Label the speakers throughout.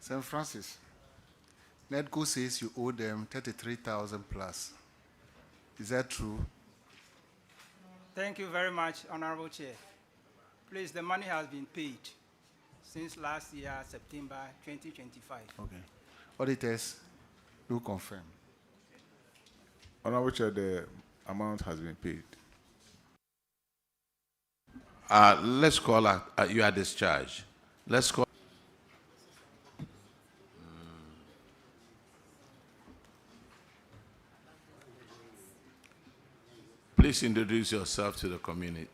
Speaker 1: St. Francis, NEDCO says you owe them 33,000 plus. Is that true?
Speaker 2: Thank you very much, Honorable Chair. Please, the money has been paid since last year, September 2025.
Speaker 1: Okay. Auditors, do confirm.
Speaker 3: Honorable Chair, the amount has been paid.
Speaker 4: Let's call you are discharged. Let's call. Please introduce yourself to the community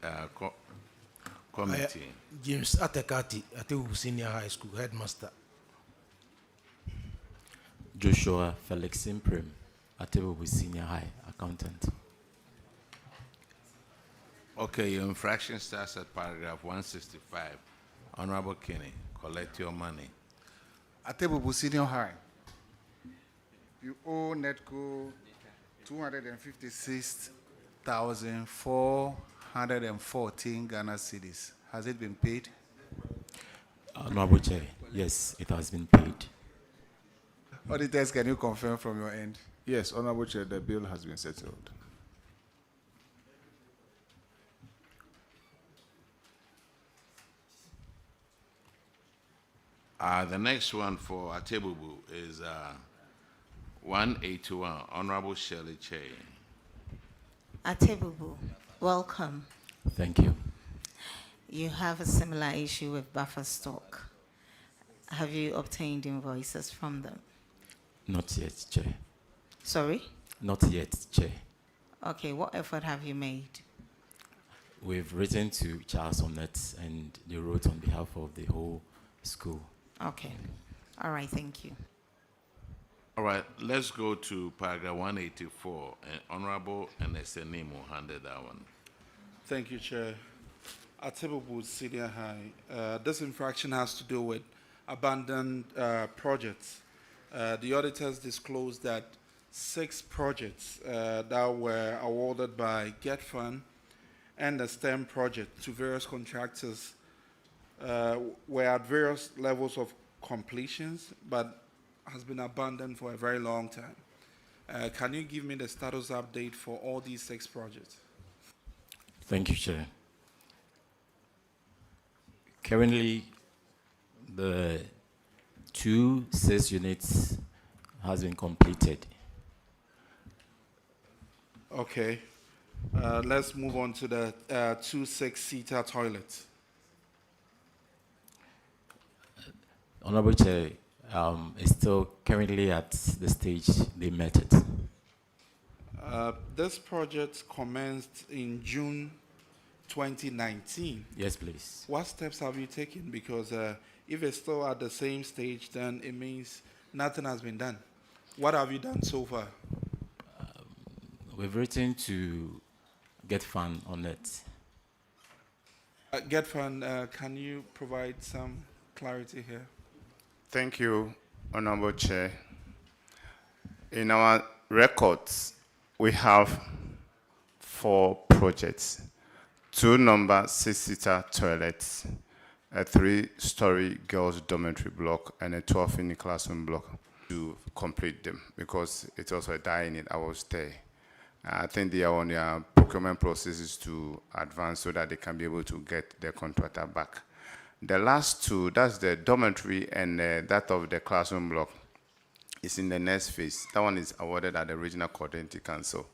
Speaker 4: committee.
Speaker 5: James Atekati, Atebu Senior High School Headmaster.
Speaker 6: Joshua Felix Imprim, Atebu Senior High Accountant.
Speaker 4: Okay, your infraction starts at paragraph 165. Honorable Kinney, collect your money.
Speaker 1: Atebubu Senior High, you owe NEDCO 256,414 Ghana cedis. Has it been paid?
Speaker 6: Honorable Chair, yes, it has been paid.
Speaker 1: Auditors, can you confirm from your end?
Speaker 3: Yes, Honorable Chair, the bill has been settled.
Speaker 4: The next one for Atebubu is 181. Honorable Shirley Che.
Speaker 7: Atebubu, welcome.
Speaker 6: Thank you.
Speaker 7: You have a similar issue with buffer stock. Have you obtained invoices from them?
Speaker 6: Not yet, Chair.
Speaker 7: Sorry?
Speaker 6: Not yet, Chair.
Speaker 7: Okay, what effort have you made?
Speaker 6: We've written to Charles Onet and they wrote on behalf of the whole school.
Speaker 7: Okay. All right, thank you.
Speaker 4: All right, let's go to paragraph 184. And Honorable Eneseni will handle that one.
Speaker 8: Thank you, Chair. Atebubu Senior High. This infraction has to do with abandoned projects. The auditors disclosed that 6 projects that were awarded by Get Fund and the STEM project to various contractors were at various levels of completions, but has been abandoned for a very long time. Can you give me the status update for all these 6 projects?
Speaker 6: Thank you, Chair. Currently, the 2 6 units has been completed.
Speaker 8: Okay. Let's move on to the 2 6-seater toilets.
Speaker 6: Honorable Chair, it's still currently at the stage they met it.
Speaker 8: This project commenced in June 2019.
Speaker 6: Yes, please.
Speaker 8: What steps have you taken? Because if it's still at the same stage, then it means nothing has been done. What have you done so far?
Speaker 6: We've written to Get Fund on it.
Speaker 8: Get Fund, can you provide some clarity here?
Speaker 9: Thank you, Honorable Chair. In our records, we have 4 projects, 2 number 6-seater toilets, a 3-story girls' dormitory block, and a 12-unit classroom block to complete them because it's also a dining I was there. I think they are on their procurement processes to advance so that they can be able to get their contractor back. The last 2, that's the dormitory and that of the classroom block, is in the next phase. That one is awarded at the Regional Coordinating Council.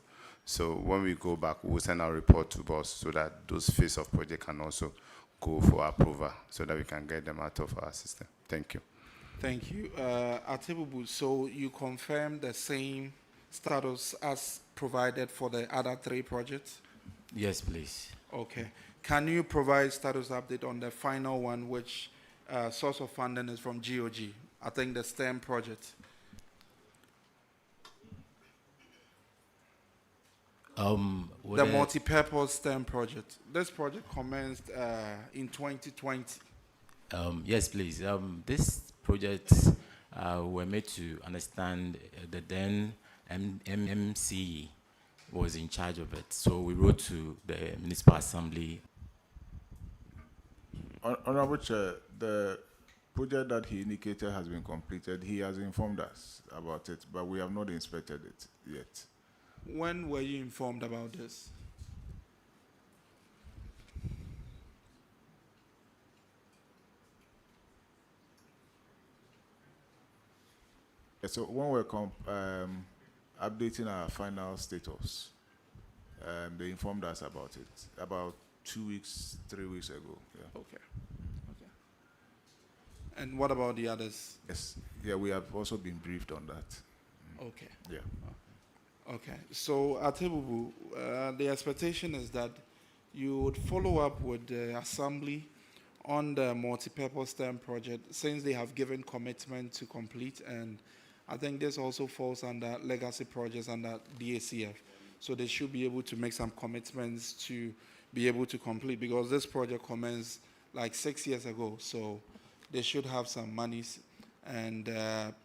Speaker 9: So when we go back, we'll send our report to BOSS so that those phase of project can also go for approval so that we can get them out of our system. Thank you.
Speaker 8: Thank you. Atebubu, so you confirm the same status as provided for the other 3 projects?
Speaker 6: Yes, please.
Speaker 8: Okay. Can you provide status update on the final one, which source of funding is from GOG? I think the STEM project. The multi-purpose STEM project. This project commenced in 2020.
Speaker 6: Yes, please. This project were made to understand the then MMC was in charge of it. So we wrote to the Municipal Assembly.
Speaker 3: Honorable Chair, the project that he indicated has been completed. He has informed us about it, but we have not inspected it yet.
Speaker 8: When were you informed about this?
Speaker 3: So when we're updating our final status, they informed us about it about 2 weeks, 3 weeks ago. Yeah.
Speaker 8: Okay. Okay. And what about the others?
Speaker 3: Yes. Yeah, we have also been briefed on that.
Speaker 8: Okay.
Speaker 3: Yeah.
Speaker 8: Okay. So at Tebubu, the expectation is that you would follow up with the assembly on the multi-purpose STEM project since they have given commitment to complete, and I think this also falls under legacy projects under DACF. So they should be able to make some commitments to be able to complete, because this project commenced like 6 years ago. So they should have some monies. And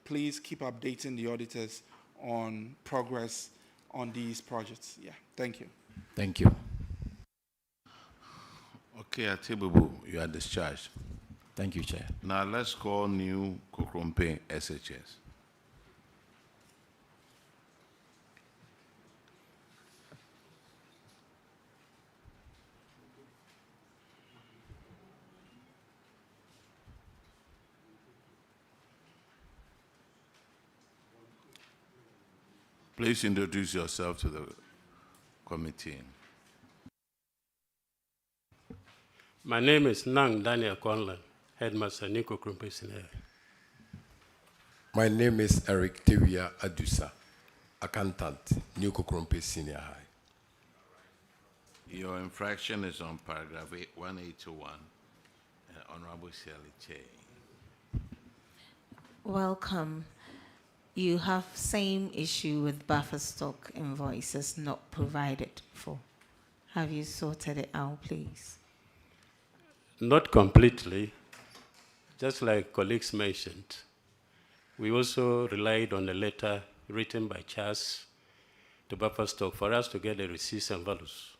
Speaker 8: please keep updating the auditors on progress on these projects. Yeah, thank you.
Speaker 6: Thank you.
Speaker 4: Okay, Atibubu, you are discharged.
Speaker 6: Thank you, Chair.
Speaker 4: Now let's call new Kokrompe SHS. Please introduce yourself to the committee.
Speaker 10: My name is Nang Daniel Conlan, Headmaster Nico Krumpe Senior.
Speaker 11: My name is Eric Tewia Adusa, Accountant, New Kokrompe Senior High.
Speaker 4: Your infraction is on paragraph 1821. Honorable Shirley Che.
Speaker 7: Welcome. You have same issue with buffer stock invoices not provided for. Have you sorted it out, please?
Speaker 10: Not completely. Just like colleagues mentioned, we also relied on a letter written by Charles to buffer stock for us to get the receipts and values.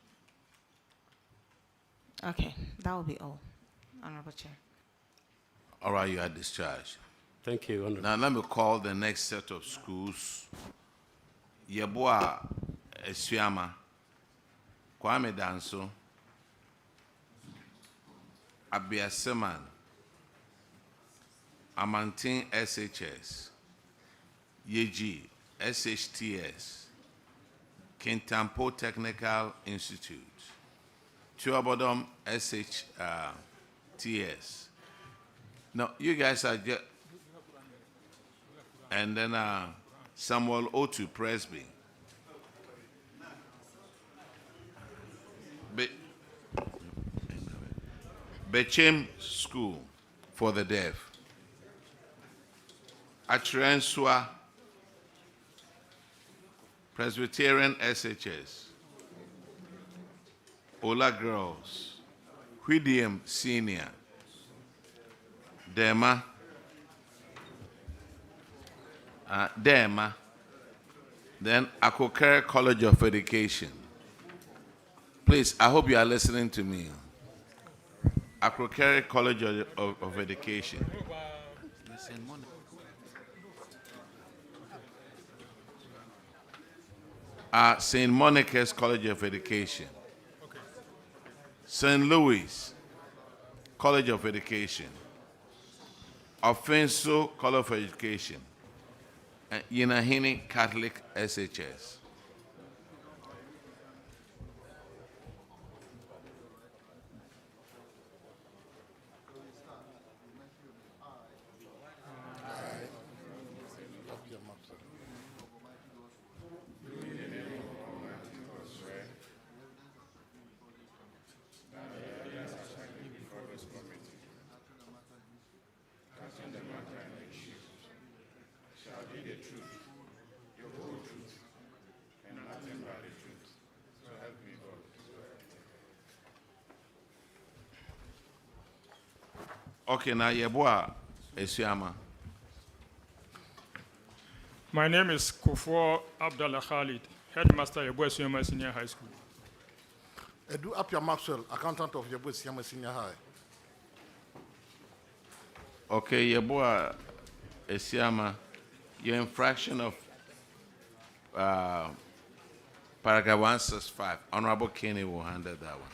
Speaker 7: Okay, that will be all, Honorable Chair.
Speaker 4: All right, you are discharged.
Speaker 10: Thank you, Honorable.
Speaker 4: Now let me call the next set of schools. Yeboah Esuama, Kwame Danso, Abiaseman, Amantin SHS, Yeji SHTS, Kintampo Technical Institute, Tuabodom SHTS. Now, you guys are just, and then Samuel Otu Presby. Bechem School for the Deaf. Atrensua Presbyterian SHS. Ola Girls. Whidium Senior. Dema. Then Akokere College of Education. Please, I hope you are listening to me. Akokere College of Education. St. Monica's College of Education. St. Louis College of Education. Offenso College of Education. And Yinahini Catholic SHS. Okay, now Yeboah Esuama.
Speaker 12: My name is Kufo Abdallah Khalid, Headmaster Yeboah Esuama Senior High School.
Speaker 13: Edu Apia Maxwell, Accountant of Yeboah Esuama Senior High.
Speaker 4: Okay, Yeboah Esiama, your infraction of paragraph 165. Honorable Kenny will handle that one.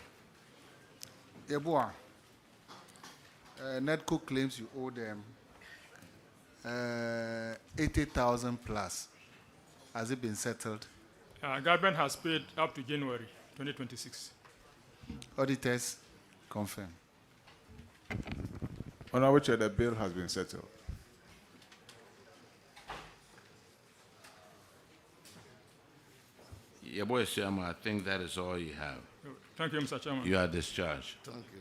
Speaker 1: Yeboah, Nedco claims you owe them 80,000 plus. Has it been settled?
Speaker 12: Government has paid up to January 2026.
Speaker 1: Auditors confirm.
Speaker 3: Honorable Chair, the bill has been settled.
Speaker 4: Yeboah Esiama, I think that is all you have.
Speaker 12: Thank you, Mr. Chairman.
Speaker 4: You are discharged.
Speaker 1: Thank you.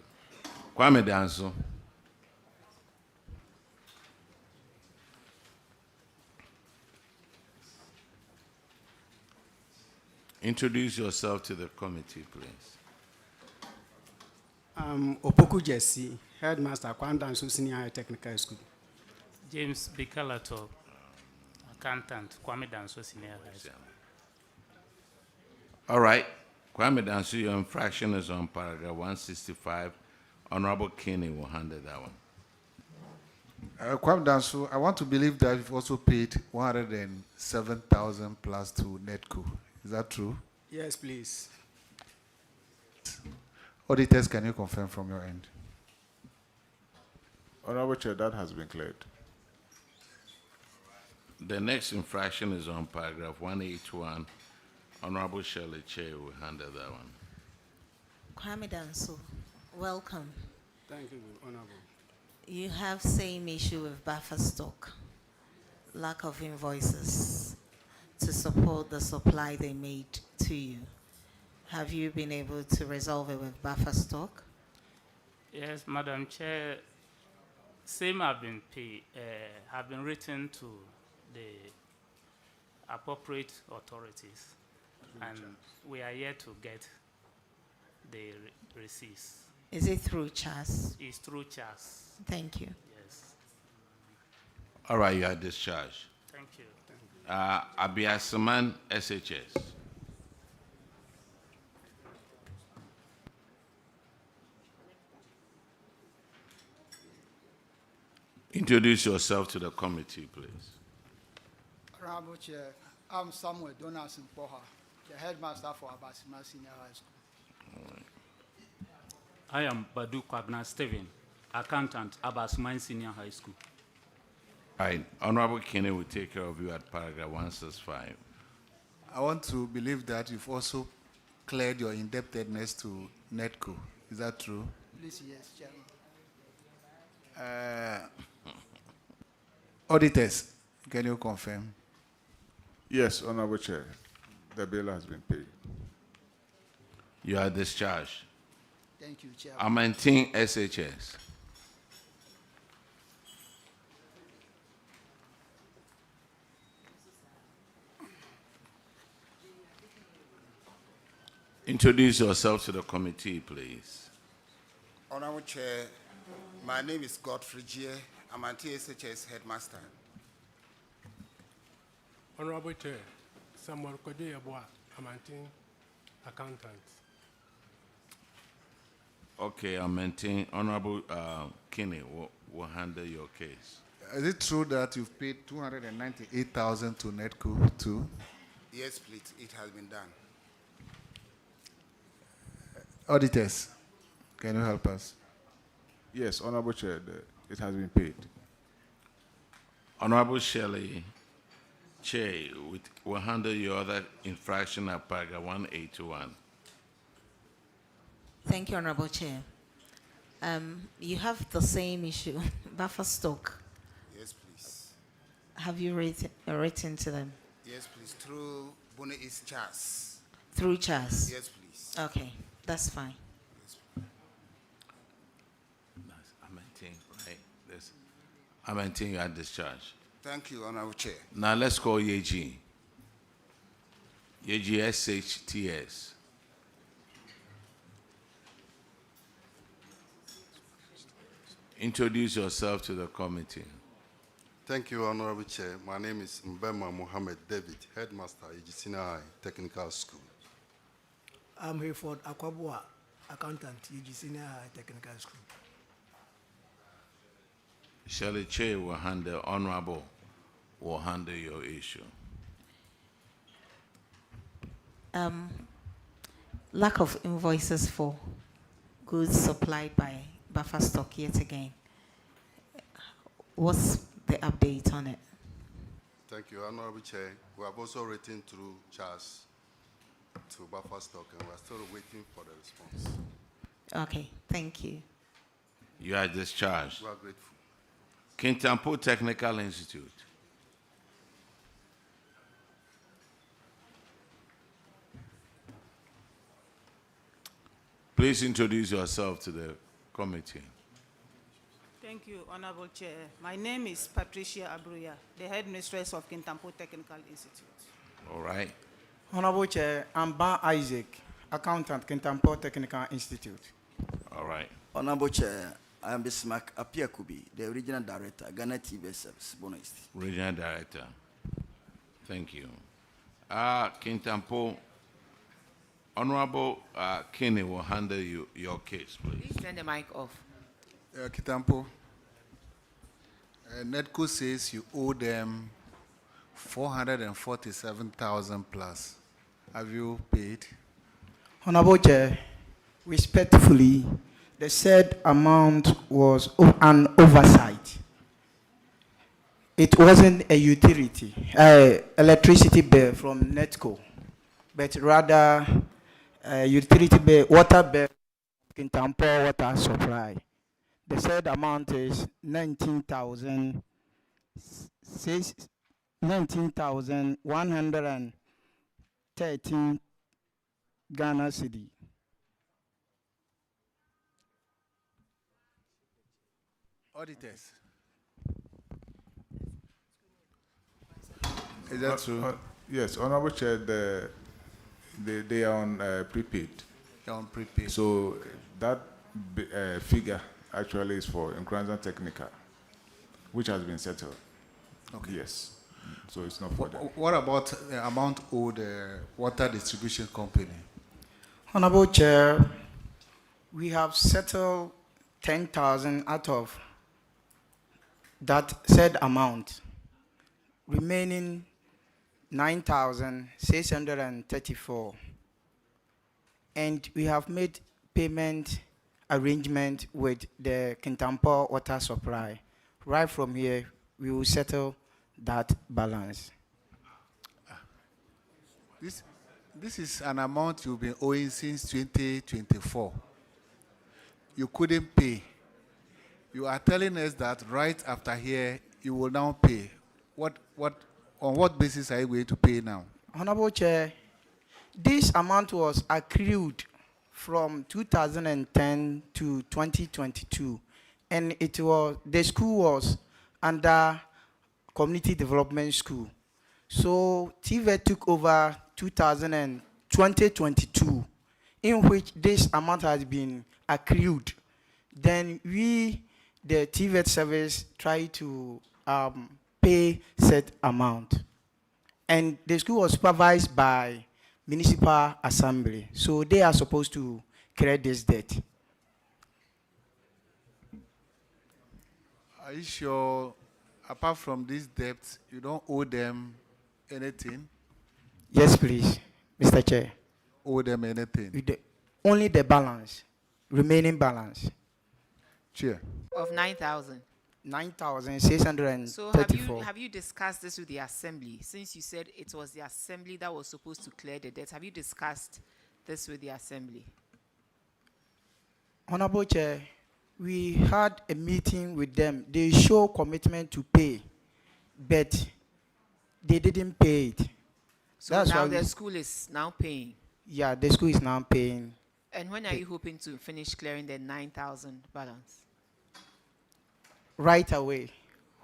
Speaker 4: Kwame Danso. Introduce yourself to the committee, please.
Speaker 13: Opoku Jesse, Headmaster Kwandanso Senior High Technical School.
Speaker 14: James Bikalato, Accountant, Kwame Danso Senior High School.
Speaker 4: All right. Kwame Danso, your infraction is on paragraph 165. Honorable Kenny will handle that one.
Speaker 1: Kwame Danso, I want to believe that you've also paid 107,000 plus to Nedco. Is that true?
Speaker 13: Yes, please.
Speaker 1: Auditors, can you confirm from your end?
Speaker 3: Honorable Chair, that has been cleared.
Speaker 4: The next infraction is on paragraph 181. Honorable Shirley Che will handle that one.
Speaker 7: Kwame Danso, welcome.
Speaker 13: Thank you, Honorable.
Speaker 7: You have same issue with buffer stock, lack of invoices to support the supply they made to you. Have you been able to resolve it with buffer stock?
Speaker 14: Yes, Madam Chair, same have been paid, have been written to the appropriate authorities, and we are yet to get the receipts.
Speaker 7: Is it through CHAS?
Speaker 14: It's through CHAS.
Speaker 7: Thank you.
Speaker 14: Yes.
Speaker 4: All right, you are discharged.
Speaker 14: Thank you.
Speaker 4: Abiasaman, SHS. Introduce yourself to the committee, please.
Speaker 15: Honorable Chair, I'm Samuel Donaldson Poha, the headmaster for Abasima Senior High School.
Speaker 16: I am Badu Kwagna Steven, accountant, Abasima Senior High School.
Speaker 4: All right, Honorable Kenny will take care of you at paragraph 165.
Speaker 1: I want to believe that you've also cleared your indebtedness to Nedco. Is that true?
Speaker 15: Please, yes, Chairman.
Speaker 1: Auditors, can you confirm?
Speaker 3: Yes, Honorable Chair, the bill has been paid.
Speaker 4: You are discharged.
Speaker 15: Thank you, Chairman.
Speaker 4: I maintain SHS. Introduce yourself to the committee, please.
Speaker 17: Honorable Chair, my name is Godfrey Jie. I'm an TSHS headmaster.
Speaker 18: Honorable Chair, Samuel Kode Yeboah, Amantin, accountant.
Speaker 4: Okay, I maintain Honorable Kinney will handle your case.
Speaker 1: Is it true that you've paid 298,000 to Nedco too?
Speaker 17: Yes, please, it has been done.
Speaker 1: Auditors, can you help us?
Speaker 3: Yes, Honorable Chair, it has been paid.
Speaker 4: Honorable Shelley Che will handle your other infraction at paragraph 181.
Speaker 7: Thank you, Honorable Chair. You have the same issue, buffer stock.
Speaker 17: Yes, please.
Speaker 7: Have you written to them?
Speaker 17: Yes, please, through Bune East CHAS.
Speaker 7: Through CHAS?
Speaker 17: Yes, please.
Speaker 7: Okay, that's fine.
Speaker 4: I maintain, right? I maintain you are discharged.
Speaker 17: Thank you, Honorable Chair.
Speaker 4: Now let's call Yeji. Yeji SHTS. Introduce yourself to the committee.
Speaker 19: Thank you, Honorable Chair. My name is Mbema Mohammed David, Headmaster, Ejisina High Technical School.
Speaker 20: I'm Hayford Akwabua, Accountant, Ejisina High Technical School.
Speaker 4: Shirley Che will handle, Honorable will handle your issue.
Speaker 7: Lack of invoices for goods supplied by buffer stock yet again. What's the update on it?
Speaker 19: Thank you, Honorable Chair. We have also written through Charles to buffer stock, and we're still waiting for the response.
Speaker 7: Okay, thank you.
Speaker 4: You are discharged.
Speaker 19: We are grateful.
Speaker 4: Kintampo Technical Institute. Please introduce yourself to the committee.
Speaker 21: Thank you, Honorable Chair. My name is Patricia Abruya, the headmistress of Kintampo Technical Institute.
Speaker 4: All right.
Speaker 13: Honorable Chair, I'm Ban Isaac, accountant, Kintampo Technical Institute.
Speaker 4: All right.
Speaker 22: Honorable Chair, I am Bismarck Apiakubi, the regional director, Ghana TV Service, Bono East.
Speaker 4: Regional Director. Thank you. Kintampo, Honorable Kinney will handle your case, please.
Speaker 23: Please turn the mic off.
Speaker 1: Kitampo, NEDCO says you owe them 447,000 plus. Have you paid?
Speaker 13: Honorable Chair, respectfully, the said amount was an oversight. It wasn't a utility, electricity bill from NETCO, but rather a utility bill, water bill, Kintampo water supply. The said amount is 19,113 Ghana cedi.
Speaker 1: Auditors. Is that true?
Speaker 3: Yes, Honorable Chair, they are on prepaid.
Speaker 1: They're on prepaid.
Speaker 3: So that figure actually is for Nkranza Technical, which has been settled.
Speaker 1: Okay.
Speaker 3: Yes. So it's not for them.
Speaker 1: What about the amount owed the water distribution company?
Speaker 13: Honorable Chair, we have settled 10,000 out of that said amount, remaining 9,634. And we have made payment arrangement with the Kintampo water supply. Right from here, we will settle that balance.
Speaker 1: This is an amount you've been owing since 2024. You couldn't pay. You are telling us that right after here, you will now pay. On what basis are you going to pay now?
Speaker 13: Honorable Chair, this amount was accrued from 2010 to 2022, and the school was under Community Development School. So TVET took over 2022, in which this amount has been accrued. Then we, the TVET service, try to pay said amount. And the school was supervised by Municipal Assembly. So they are supposed to clear this debt.
Speaker 1: Are you sure, apart from this debt, you don't owe them anything?
Speaker 13: Yes, please, Mr. Chair.
Speaker 1: Owe them anything?
Speaker 13: Only the balance, remaining balance.
Speaker 1: Chair.
Speaker 23: Of 9,000.
Speaker 13: 9,634.
Speaker 23: So have you discussed this with the assembly? Since you said it was the assembly that was supposed to clear the debt, have you discussed this with the assembly?
Speaker 13: Honorable Chair, we had a meeting with them. They show commitment to pay, but they didn't pay it.
Speaker 23: So
Speaker 13: that's
Speaker 23: now
Speaker 13: why
Speaker 23: the school is now paying.
Speaker 13: Yeah, the school is now paying.
Speaker 23: And when are you hoping to finish clearing the 9,000 balance?
Speaker 13: Right away,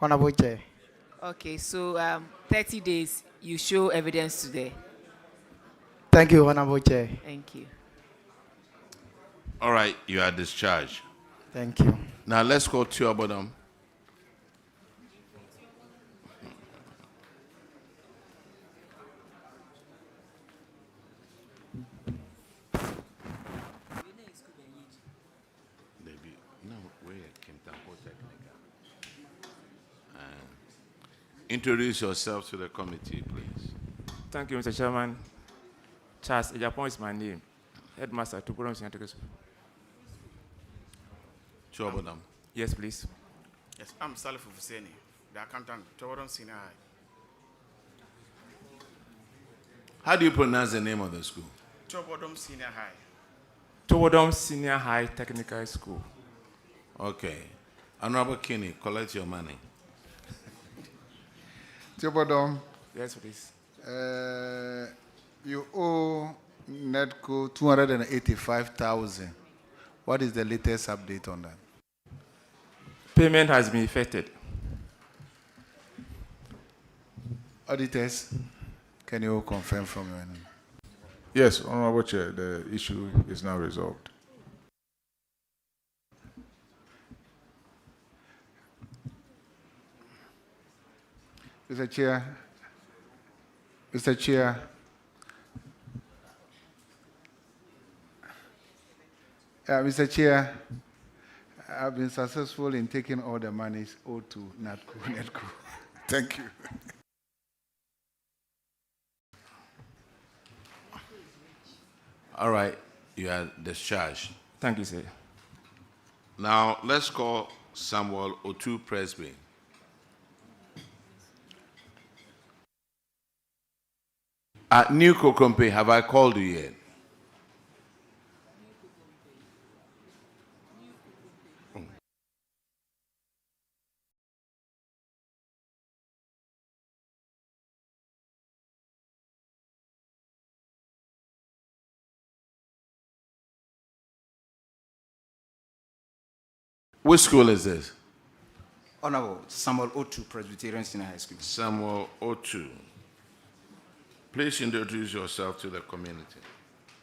Speaker 13: Honorable Chair.
Speaker 23: Okay, so 30 days, you show evidence today.
Speaker 13: Thank you, Honorable Chair.
Speaker 23: Thank you.
Speaker 4: All right, you are discharged.
Speaker 13: Thank you.
Speaker 4: Now let's go to your bottom. Introduce yourself to the committee, please.
Speaker 2: Thank you, Mr. Chairman. Charles Ejapon is my name. Headmaster Tupodom Senior Secondary School.
Speaker 4: Chobodam.
Speaker 2: Yes, please.
Speaker 17: Yes, I'm Salif Husseini, the accountant, Towadon Senior High.
Speaker 4: How do you pronounce the name of the school?
Speaker 17: Towadon Senior High.
Speaker 2: Tupodom Senior High Technical School.
Speaker 4: Okay. Honorable Kinney, collect your money.
Speaker 1: Tibodom,
Speaker 2: Yes, please.
Speaker 1: you owe NEDCO 285,000. What is the latest update on that?
Speaker 2: Payment has been effected.
Speaker 1: Auditors, can you confirm from your end?
Speaker 3: Yes, Honorable Chair, the issue is now resolved.
Speaker 1: Mr. Chair, Mr. Chair, Mr. Chair, I've been successful in taking all the monies owed to NEDCO. Thank you.
Speaker 4: All right, you are discharged.
Speaker 2: Thank you, sir.
Speaker 4: Now, let's call Samuel Otu Presby. New Kokompe, have I called you yet? Which school is this?
Speaker 5: Honorable Samuel Otu, Presbyterian Senior High School.
Speaker 4: Samuel Otu. Please introduce yourself to the community.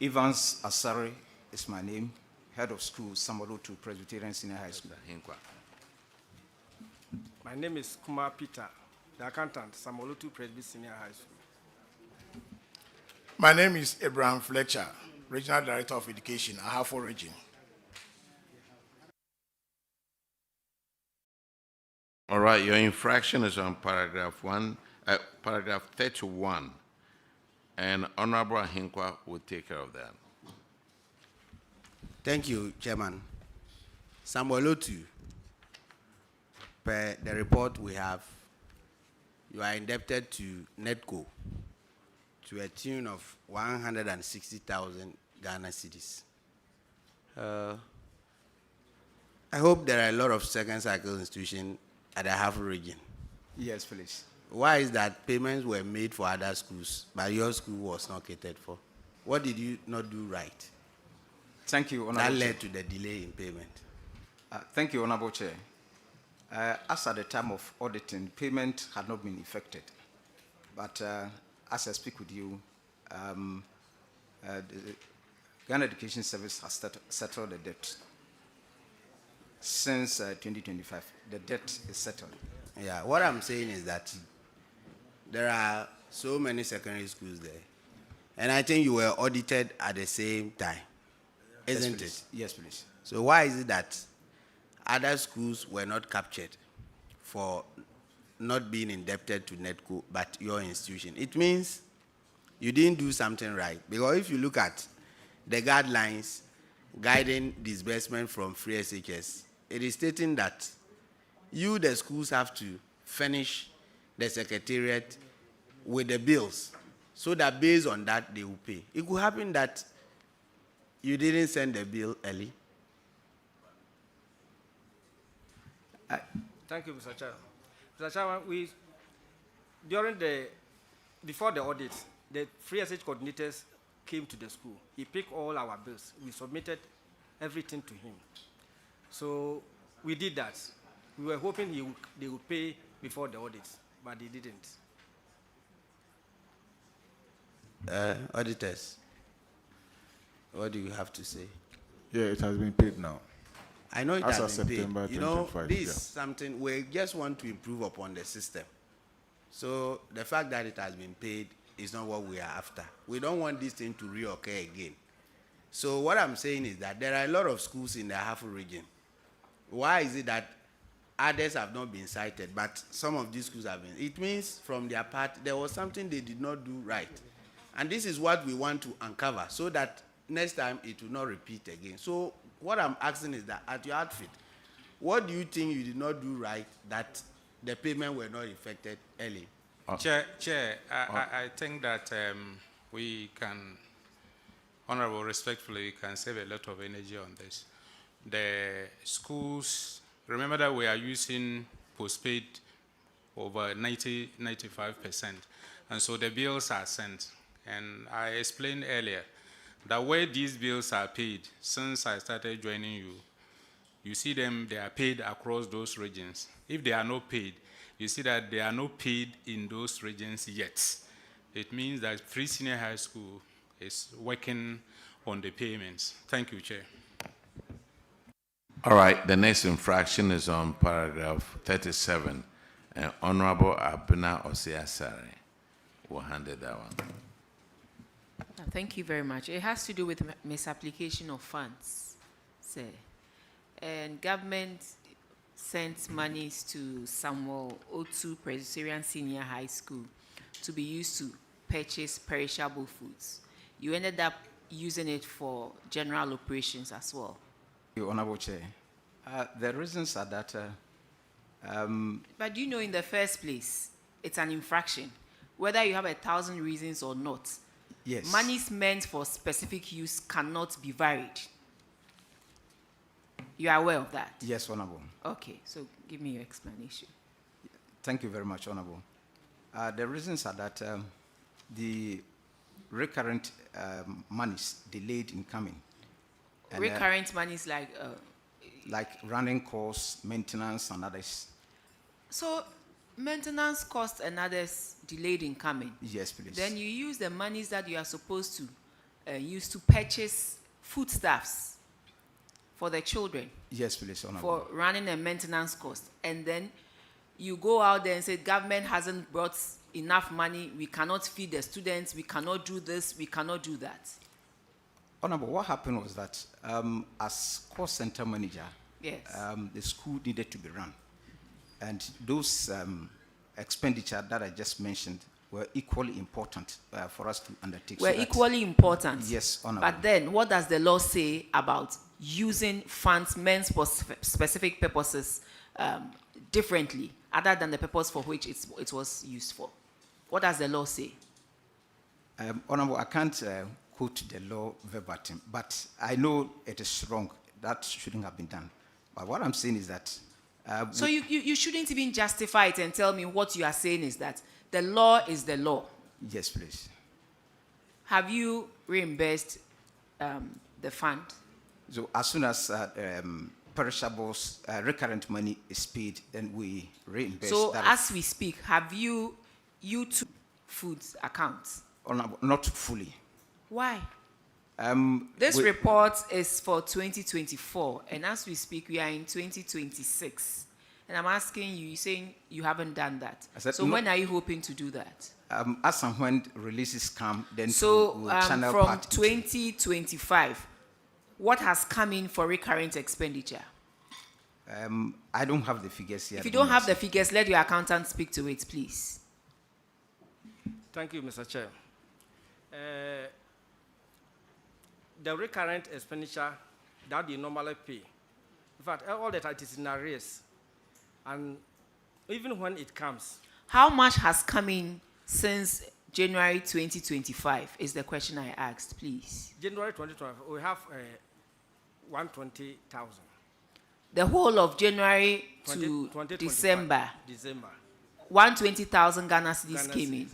Speaker 5: Evans Asari is my name, head of school, Samuel Otu, Presbyterian Senior High School.
Speaker 18: My name is Kumar Peter, the accountant, Samuel Otu, Presbyterian Senior High School.
Speaker 9: My name is Abraham Fletcher, Regional Director of Education, Ahafo Region.
Speaker 4: All right, your infraction is on paragraph 31, and Honorable Ahinkwa will take care of that.
Speaker 17: Thank you, Chairman. Samuel Otu, per the report we have, you are indebted to NEDCO to a tune of 160,000 Ghana cedis. I hope there are a lot of second cycle institutions at the Ahafo region.
Speaker 5: Yes, please.
Speaker 17: Why is that payments were made for other schools, but your school was not catered for? What did you not do right?
Speaker 5: Thank you, Honorable
Speaker 17: That
Speaker 5: Chair.
Speaker 17: led to the delay in payment.
Speaker 5: Thank you, Honorable Chair. As at the time of auditing, payment had not been effected. But as I speak with you, the Ghana Education Service has settled the debt. Since 2025, the debt is settled.
Speaker 17: Yeah, what I'm saying is that there are so many secondary schools there. And I think you were audited at the same time, isn't
Speaker 5: please.
Speaker 17: it?
Speaker 5: Yes, please.
Speaker 17: So why is it that other schools were not captured for not being indebted to NEDCO, but your institution? It means you didn't do something right. Because if you look at the guidelines guiding disbursement from free SHS, it is stating that you, the schools, have to furnish the secretariat with the bills so that based on that they will pay. It could happen that you didn't send the bill early.
Speaker 18: Thank you, Mr. Chairman. Mr. Chairman, before the audit, the free SH coordinators came to the school. He picked all our bills. We submitted everything to him. So we did that. We were hoping they would pay before the audit, but they didn't.
Speaker 17: Auditors, what do you have to say?
Speaker 3: Yeah, it has been paid now.
Speaker 17: I know it
Speaker 3: As
Speaker 17: has
Speaker 3: of
Speaker 17: been
Speaker 3: September
Speaker 17: paid. You know,
Speaker 3: 2025,
Speaker 17: this is
Speaker 3: yeah.
Speaker 17: something we just want to improve upon the system. So the fact that it has been paid is not what we are after. We don't want this thing to reoccur again. So what I'm saying is that there are a lot of schools in the Ahafo region. Why is it that others have not been cited, but some of these schools have been. It means from their part, there was something they did not do right. And this is what we want to uncover so that next time it will not repeat again. So what I'm asking is that at your outfit, what do you think you did not do right that the payment were not effected early?
Speaker 6: Chair, I think that we can, Honorable, respectfully, we can save a lot of energy on this. The schools, remember that we are using postpaid over 95%. And so the bills are sent. And I explained earlier that where these bills are paid, since I started joining you, you see them, they are paid across those regions. If they are not paid, you see that they are not paid in those regions yet. It means that Free Senior High School is working on the payments. Thank you, Chair.
Speaker 4: All right, the next infraction is on paragraph 37. Honorable Abena Osiasare will handle that one.
Speaker 23: Thank you very much. It has to do with misapplication of funds, sir. And government sent monies to Samuel Otu Presbyterian Senior High School to be used to purchase perishable foods. You ended up using it for general operations as well.
Speaker 5: Honorable Chair, the reasons are that.
Speaker 23: But you know, in the first place, it's an infraction. Whether you have 1,000 reasons or not,
Speaker 5: yes,
Speaker 23: monies meant for specific use cannot be varied. You are aware of that?
Speaker 5: Yes, Honorable.
Speaker 23: Okay, so give me your explanation.
Speaker 5: Thank you very much, Honorable. The reasons are that the recurrent monies delayed in coming. And,
Speaker 23: recurrent monies
Speaker 5: like running costs, maintenance, and others.
Speaker 23: So maintenance costs and others delayed in coming.
Speaker 5: Yes, please.
Speaker 23: Then you use the monies that you are supposed to use to purchase foodstuffs for the children.
Speaker 5: Yes, please, Honorable.
Speaker 23: For running a maintenance cost. And then you go out there and say, government hasn't brought enough money, we cannot feed the students, we cannot do this, we cannot do that.
Speaker 5: Honorable, what happened was that as cost center manager,
Speaker 23: yes,
Speaker 5: the school needed to be run. And those expenditure that I just mentioned were equally important for us to undertake.
Speaker 23: Were equally important?
Speaker 5: Yes, Honorable.
Speaker 23: But then what does the law say about using funds meant for specific purposes differently, other than the purpose for which it was used for? What does the law say?
Speaker 5: Honorable, I can't quote the law verbatim, but I know it is wrong. That shouldn't have been done. But what I'm saying is that...
Speaker 23: so you shouldn't even justify it and tell me what you are saying is that the law is the law.
Speaker 5: Yes, please.
Speaker 23: Have you reimbursed the fund?
Speaker 5: So as soon as perishables, recurrent money is paid, then we reimburse.
Speaker 23: So
Speaker 5: that.
Speaker 23: As we speak, have you to foods accounts?
Speaker 5: Not fully.
Speaker 23: Why? This report is for 2024, and as we speak, we are in 2026. And I'm asking you, you're saying you haven't done that. So when are you hoping to do that?
Speaker 5: As and when releases come, then
Speaker 23: so
Speaker 5: we'll channel
Speaker 23: from
Speaker 5: part
Speaker 23: 2025, what has come in for recurrent expenditure?
Speaker 5: I don't have the figures here.
Speaker 23: If you don't have the figures, let your accountant speak to it, please.
Speaker 18: Thank you, Mr. Chair. The recurrent expenditure that you normally pay, in fact, all that it is in arrears, and even when it comes.
Speaker 23: How much has come in since January 2025 is the question I asked, please.
Speaker 18: January 2025, we have 120,000.
Speaker 23: The whole of January to December. 120,000 Ghana cedis came in.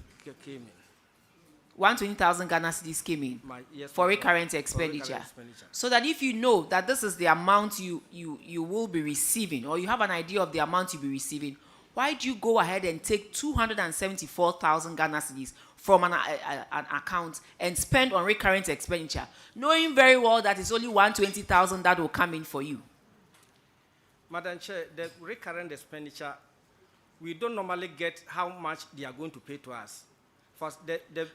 Speaker 23: 120,000 Ghana cedis came in for recurrent expenditure. So that if you know that this is the amount you will be receiving, or you have an idea of the amount you'll be receiving, why do you go ahead and take 274,000 Ghana cedis from an account and spend on recurrent expenditure, knowing very well that it's only 120,000 that will come in for you?
Speaker 18: Madam Chair, the recurrent expenditure, we don't normally get how much they are going to pay to us.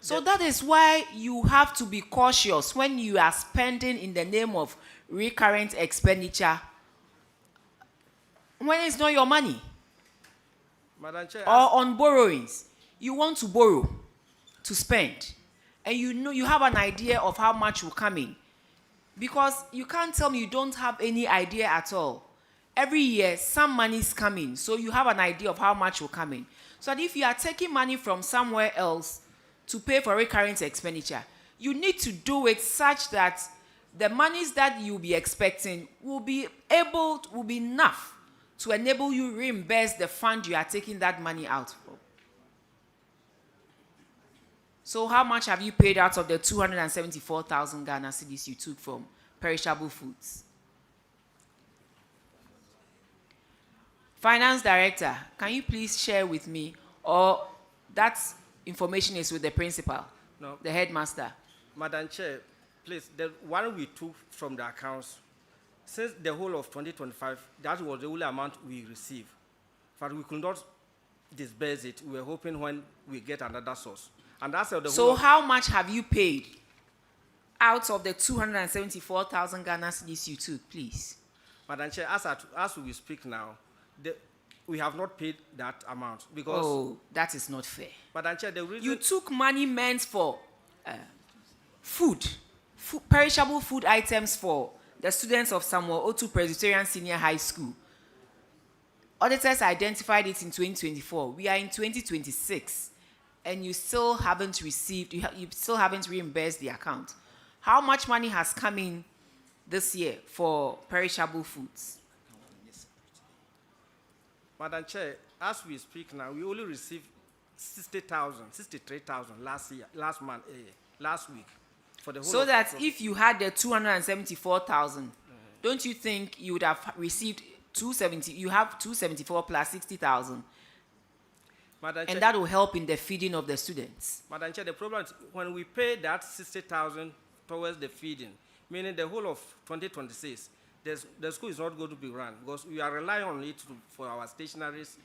Speaker 23: So that is why you have to be cautious when you are spending in the name of recurrent expenditure. when it's not your money?
Speaker 18: Madam Chair,
Speaker 23: Or on borrowings, you want to borrow to spend, and you know you have an idea of how much will come in, because you can't tell me you don't have any idea at all. Every year some money is coming, so you have an idea of how much will come in. So that if you are taking money from somewhere else to pay for recurrent expenditure, you need to do it such that the monies that you'll be expecting will be enough to enable you reimburse the fund you are taking that money out for. So how much have you paid out of the 274,000 Ghana cedis you took from perishable foods? Finance Director, can you please share with me, or that information is with the principal,
Speaker 18: No.
Speaker 23: the headmaster?
Speaker 18: Madam Chair, please, the one we took from the accounts, since the whole of 2025, that was the only amount we received. But we could not disburse it. We were hoping when we get another source. And that's the
Speaker 23: So
Speaker 18: whole
Speaker 23: how much have you paid out of the 274,000 Ghana cedis you took, please?
Speaker 18: Madam Chair, as we speak now, we have not paid that amount because...
Speaker 23: Oh, that is not fair.
Speaker 18: Madam Chair, the reason...
Speaker 23: You took money meant for food, perishable food items for the students of Samuel Otu Presbyterian Senior High School. Auditors identified it in 2024. We are in 2026, and you still haven't received, you still haven't reimbursed the account. How much money has come in this year for perishable foods?
Speaker 18: Madam Chair, as we speak now, we only received 63,000 last week. For the whole
Speaker 23: So that if you had the 274,000, don't you think you would have received 270? You have 274 plus 60,000, and that will help in the feeding of the students.
Speaker 18: Madam Chair, the problem is when we pay that 60,000 towards the feeding, meaning the whole of 2026, the school is not going to be run because we are relying on it for our stationaries,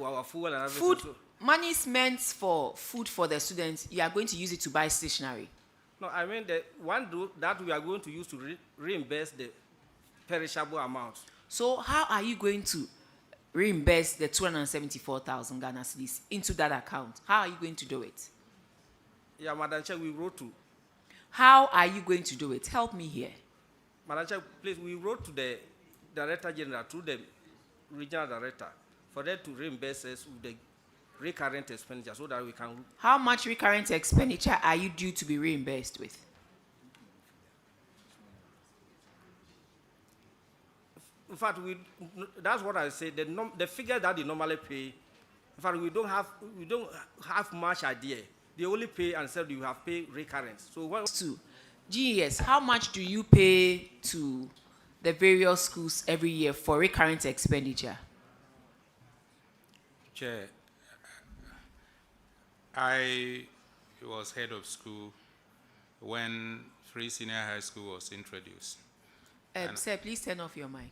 Speaker 18: our food and everything.
Speaker 23: Food money is meant for food for the students. You are going to use it to buy stationery.
Speaker 18: No, I mean the one that we are going to use to reimburse the perishable amount.
Speaker 23: So how are you going to reimburse the 274,000 Ghana cedis into that account? How are you going to do it?
Speaker 18: Yeah, Madam Chair, we wrote to.
Speaker 23: How are you going to do it? Help me here.
Speaker 18: Madam Chair, please, we wrote to the Director General, through the Regional Director, for them to reimburse us with the recurrent expenditure so that we can...
Speaker 23: How much recurrent expenditure are you due to be reimbursed with?
Speaker 18: In fact, that's what I say. The figure that they normally pay, in fact, we don't have much idea. They only pay and say you have paid recurrent. So what?
Speaker 23: GES, how much do you pay to the various schools every year for recurrent expenditure?
Speaker 6: Chair, I was head of school when Free Senior High School was introduced.
Speaker 23: Sir, please turn off your mic.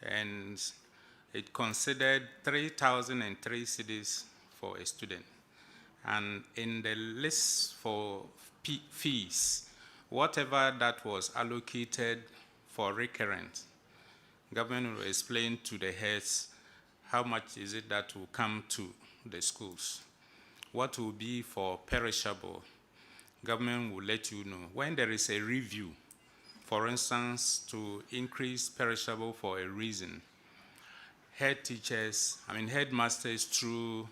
Speaker 6: And it considered 3,003 cedis for a student. And in the list for fees, whatever that was allocated for recurrent, government will explain to the heads how much is it that will come to the schools. What will be for perishable, government will let you know. When there is a review, for instance, to increase perishable for a reason, headmasters through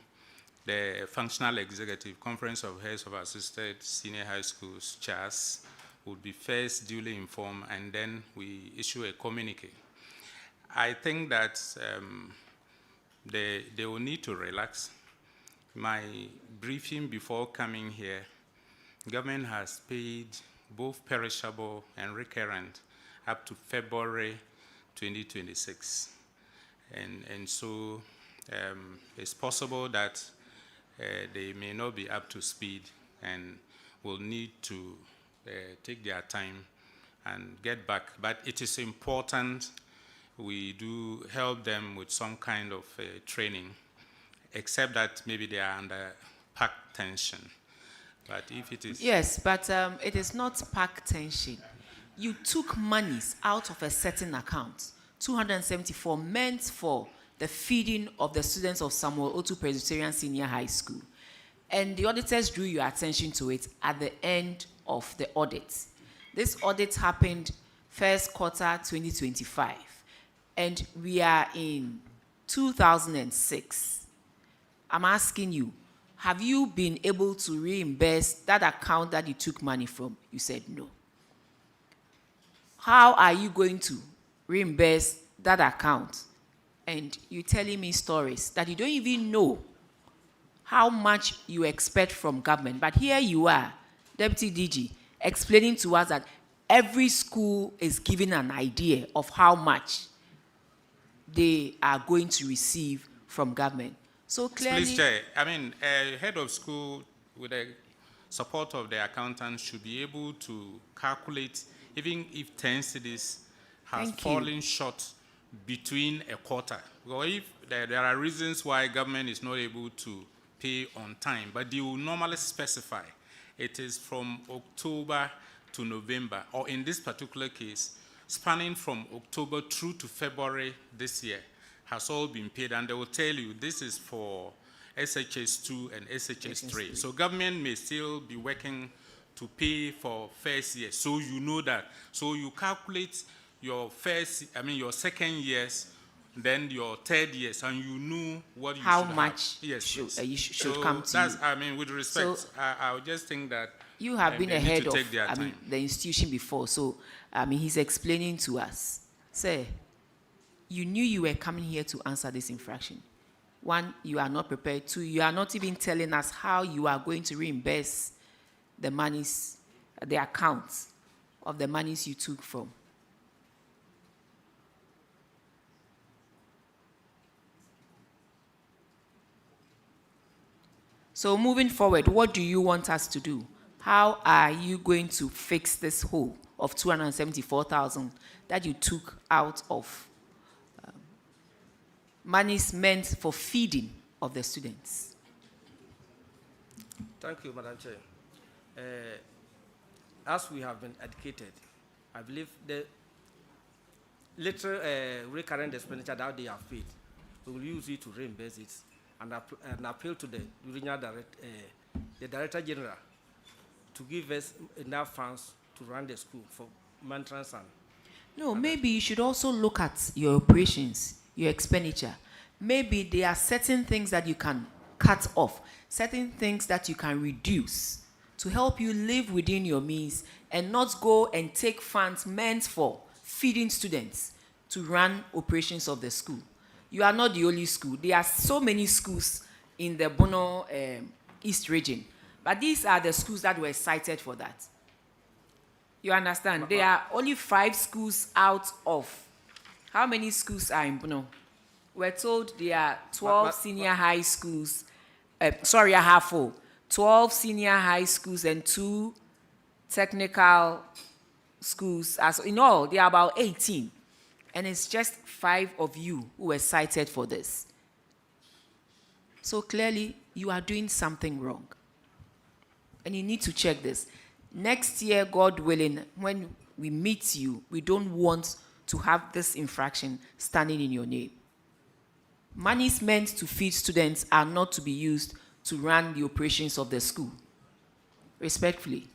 Speaker 6: the Functional Executive Conference of Heads of Assisted Senior High Schools, CHAS, would be first duly informed, and then we issue a communique. I think that they will need to relax. My briefing before coming here, government has paid both perishable and recurrent up to February 2026. And so it's possible that they may not be up to speed and will need to take their time and get back. But it is important we do help them with some kind of training, except that maybe they are under packed tension. But if it is...
Speaker 23: Yes, but it is not packed tension. You took monies out of a certain account 274 meant for the feeding of the students of Samuel Otu Presbyterian Senior High School. And the auditors drew your attention to it at the end of the audit. This audit happened first quarter 2025, and we are in 2006. I'm asking you, have you been able to reimburse that account that you took money from? You said no. How are you going to reimburse that account? And you're telling me stories that you don't even know how much you expect from government. But here you are, Deputy DG, explaining to us that every school is giving an idea of how much they are going to receive from government. So clearly...
Speaker 6: Please, Chair, I mean, a head of school with the support of the accountant should be able to calculate, even if 10 cities has fallen short between a quarter. Well, if there are reasons why government is not able to pay on time, but they will normally specify it is from October to November, or in this particular case, spanning from October through to February this year, has all been paid, and they will tell you this is for SHS2 and SHS3. So government may still be working to pay for first year, so you know that. So you calculate your your second years, then your third years, and you know what you
Speaker 23: how
Speaker 6: should
Speaker 23: much
Speaker 6: have. Yes,
Speaker 23: should
Speaker 6: so
Speaker 23: come to
Speaker 6: that's,
Speaker 23: you.
Speaker 6: I mean, with respect,
Speaker 23: So
Speaker 6: I would just think that
Speaker 23: you have been
Speaker 6: they need
Speaker 23: ahead
Speaker 6: to
Speaker 23: of
Speaker 6: take their time.
Speaker 23: the institution before, so he's explaining to us. Sir, you knew you were coming here to answer this infraction. One, you are not prepared. Two, you are not even telling us how you are going to reimburse the monies, the accounts of the monies you took from. So moving forward, what do you want us to do? How are you going to fix this hole of 274,000 that you took out of monies meant for feeding of the students?
Speaker 18: Thank you, Madam Chair. As we have been educated, I believe the little recurrent expenditure that they have paid, we will use it to reimburse it and appeal to the regional the Director General to give us enough funds to run the school for maintenance and...
Speaker 23: No, maybe you should also look at your operations, your expenditure. Maybe there are certain things that you can cut off, certain things that you can reduce to help you live within your means and not go and take funds meant for feeding students to run operations of the school. You are not the only school. There are so many schools in the Bono East region, but these are the schools that were cited for that. You understand? There are only 5 schools out of how many schools are in Bono? We're told there are 12 senior high schools. Sorry, I have 4. 12 senior high schools and 2 technical schools. As in all, there are about 18. And it's just 5 of you who were cited for this. So clearly, you are doing something wrong. And you need to check this. Next year, God willing, when we meet you, we don't want to have this infraction standing in your name. Monies meant to feed students are not to be used to run the operations of the school. Respectfully.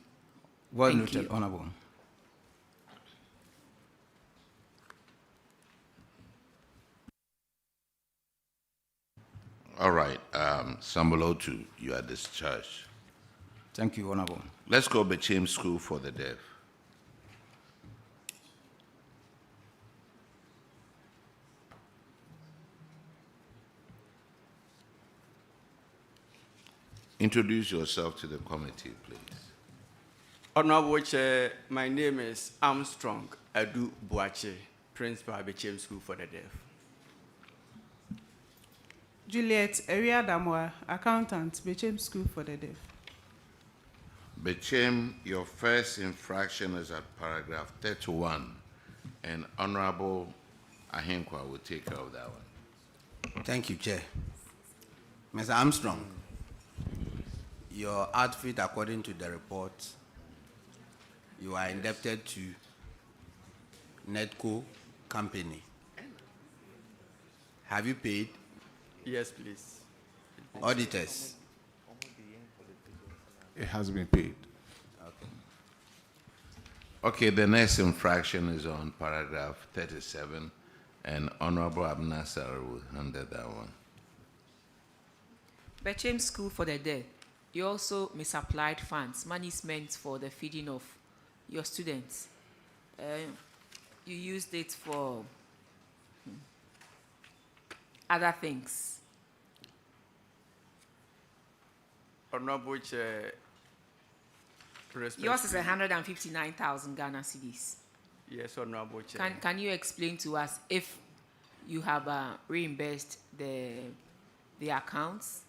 Speaker 5: Well noted, Honorable.
Speaker 4: All right, Sambolotu, you are discharged.
Speaker 5: Thank you, Honorable.
Speaker 4: Let's go Bechem School for the Deaf. Introduce yourself to the committee, please.
Speaker 8: Honorable Chair, my name is Armstrong Adu Boache, Principal Bechem School for the Deaf.
Speaker 21: Juliet Eriadamwa, Accountant, Bechem School for the Deaf.
Speaker 4: Bechem, your first infraction is at paragraph 31, and Honorable Ahenkwa will take care of that one.
Speaker 17: Thank you, Chair. Mr. Armstrong, your outfit, according to the report, you are indebted to Netco Company. Have you paid?
Speaker 8: Yes, please.
Speaker 17: Auditors.
Speaker 3: It has been paid.
Speaker 4: Okay, the next infraction is on paragraph 37, and Honorable Abnasar will handle that one.
Speaker 23: Bechem School for the Deaf, you also misapplied funds, money is meant for the feeding of your students. You used it for other things.
Speaker 8: Honorable Chair,
Speaker 23: Yours is 159,000 Ghana cedis.
Speaker 8: Yes, Honorable Chair.
Speaker 23: Can you explain to us if you have reimbursed the accounts?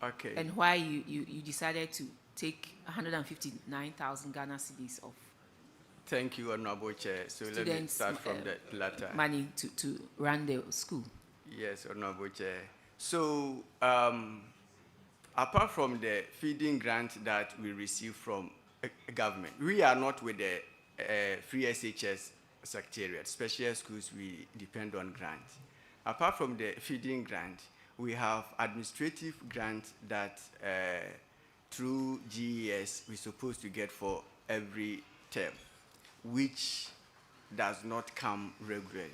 Speaker 8: Okay.
Speaker 23: And why you decided to take 159,000 Ghana cedis of
Speaker 8: Thank you, Honorable Chair. So let me
Speaker 23: students'
Speaker 8: start from the latter.
Speaker 23: money to run the school?
Speaker 8: Yes, Honorable Chair. So, apart from the feeding grant that we receive from government, we are not with the Free SHS Secretariat. Special schools, we depend on grants. Apart from the feeding grant, we have administrative grant that through GES we're supposed to get for every term, which does not come regularly.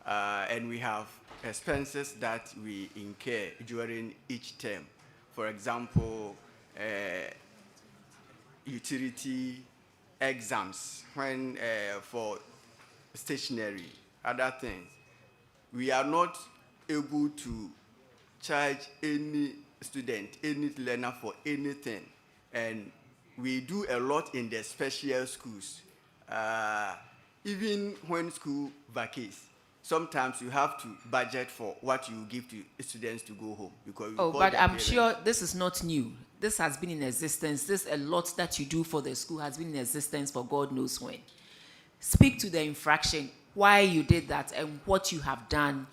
Speaker 8: And we have expenses that we incur during each term. For example, utility exams, when for stationery, other things. We are not able to charge any student, any learner for anything. And we do a lot in the special schools. Even when school vacates, sometimes you have to budget for what you give to students to go home. Because
Speaker 23: but I'm sure this is not new. This has been in existence. A lot that you do for the school has been in existence for God knows when. Speak to the infraction, why you did that, and what you have done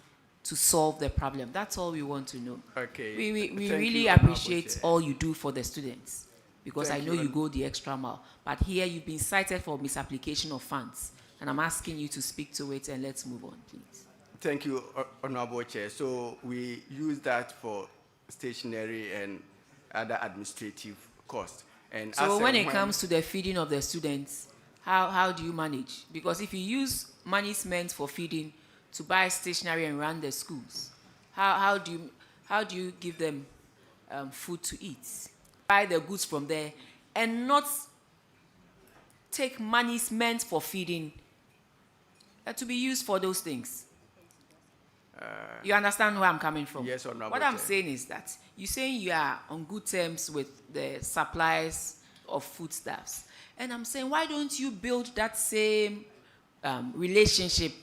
Speaker 23: to solve the problem. That's all we want to know.
Speaker 8: Okay.
Speaker 23: We
Speaker 8: Thank
Speaker 23: really
Speaker 8: you,
Speaker 23: appreciate
Speaker 8: Honorable
Speaker 23: all you do for the students, because
Speaker 8: Thank
Speaker 23: I know
Speaker 8: you,
Speaker 23: you go the extra mile. But here you've been cited for misapplication of funds, and I'm asking you to speak to it, and let's move on, please.
Speaker 8: Thank you, Honorable Chair. So we use that for stationery and other administrative costs. And
Speaker 23: So when it comes to the feeding of the students, how do you manage? Because if you use money meant for feeding to buy stationery and run the schools, how do you give them food to eat? Buy the goods from there and not take money meant for feeding to be used for those things. You understand where I'm coming from?
Speaker 8: Yes, Honorable
Speaker 23: What I'm
Speaker 8: Chair.
Speaker 23: saying is that you're saying you are on good terms with the suppliers of foodstuffs. And I'm saying, why don't you build that same relationship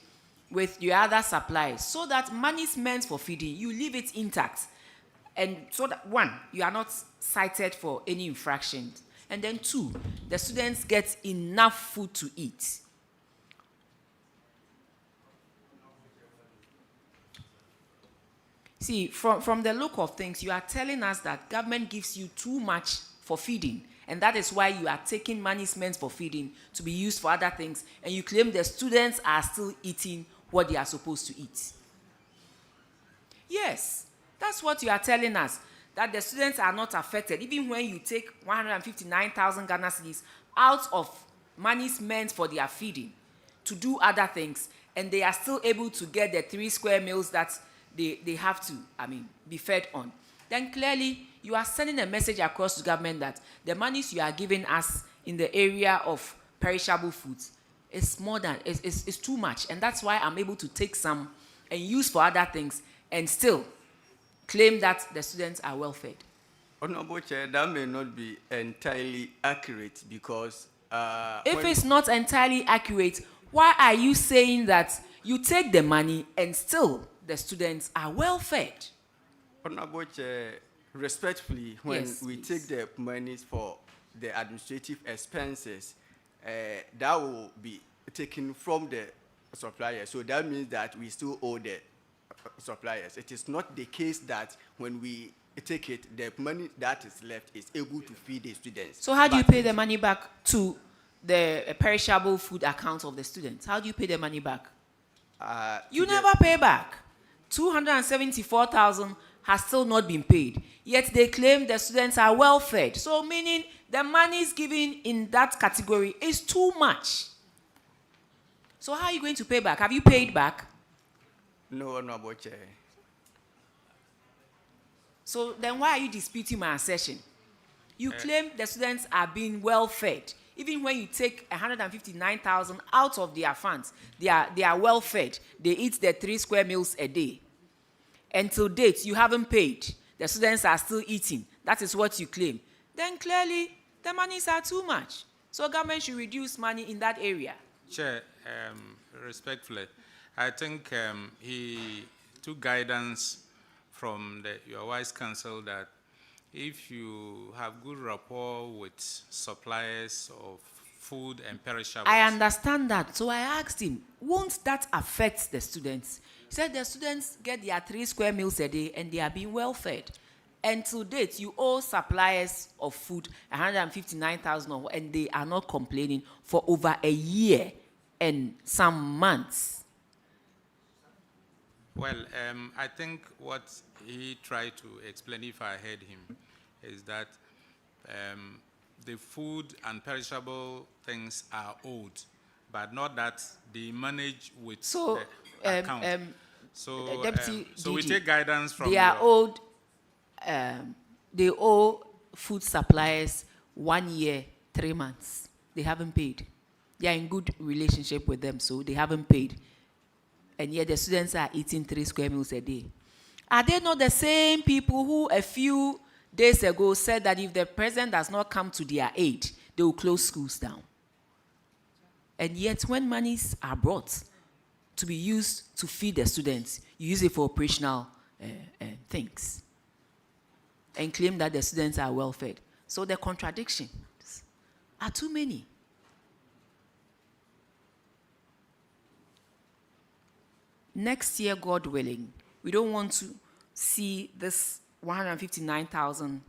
Speaker 23: with your other suppliers so that money is meant for feeding, you leave it intact. And so that, one, you are not cited for any infractions. And then two, the students get enough food to eat. See, from the look of things, you are telling us that government gives you too much for feeding, and that is why you are taking money meant for feeding to be used for other things, and you claim the students are still eating what they are supposed to eat. Yes, that's what you are telling us, that the students are not affected, even when you take 159,000 Ghana cedis out of money meant for their feeding to do other things, and they are still able to get the 3 square meals that they have to, be fed on. Then clearly, you are sending a message across to government that the monies you are giving us in the area of perishable foods is more than, is too much. And that's why I'm able to take some and use for other things and still claim that the students are well fed.
Speaker 8: Honorable Chair, that may not be entirely accurate because...
Speaker 23: if it's not entirely accurate, why are you saying that you take the money and still the students are well fed?
Speaker 8: Honorable Chair, respectfully, when
Speaker 23: Yes,
Speaker 8: we
Speaker 23: please.
Speaker 8: take the monies for the administrative expenses, that will be taken from the supplier. So that means that we still owe the suppliers. It is not the case that when we take it, the money that is left is able to feed the students.
Speaker 23: So how do you
Speaker 8: But
Speaker 23: pay the money back to the perishable food account of the students? How do you pay the money back? You
Speaker 8: to
Speaker 23: never pay back 274,000 has still not been paid. Yet they claim the students are well fed. So meaning the monies given in that category is too much. So how are you going to pay back? Have you paid back?
Speaker 8: No, Honorable Chair.
Speaker 23: So then why are you disputing my assertion? You claim the students are being well fed. Even when you take 159,000 out of their funds, they are well fed. They eat their 3 square meals a day. And till date, you haven't paid. The students are still eating. That is what you claim. Then clearly, the monies are too much. So government should reduce money in that area.
Speaker 6: Chair, respectfully, I think he took guidance from your wise counsel that if you have good rapport with suppliers of food and perishables.
Speaker 23: I understand that. So I asked him, won't that affect the students? He said the students get their 3 square meals a day and they are being well fed. And to date, you owe suppliers of food 159,000 and they are not complaining for over a year and some months.
Speaker 6: Well, I think what he tried to explain, if I heard him, is that the food and perishable things are owed, but not that they manage with the account. So we take guidance from.
Speaker 23: They are owed. They owe food suppliers 1 year, 3 months. They haven't paid. They are in good relationship with them, so they haven't paid. And yet the students are eating 3 square meals a day. Are they not the same people who a few days ago said that if the president does not come to their aid, they will close schools down? And yet when monies are brought to be used to feed the students, you use it for operational things and claim that the students are well fed. So the contradictions are too many. Next year, God willing, we don't want to see this 159,000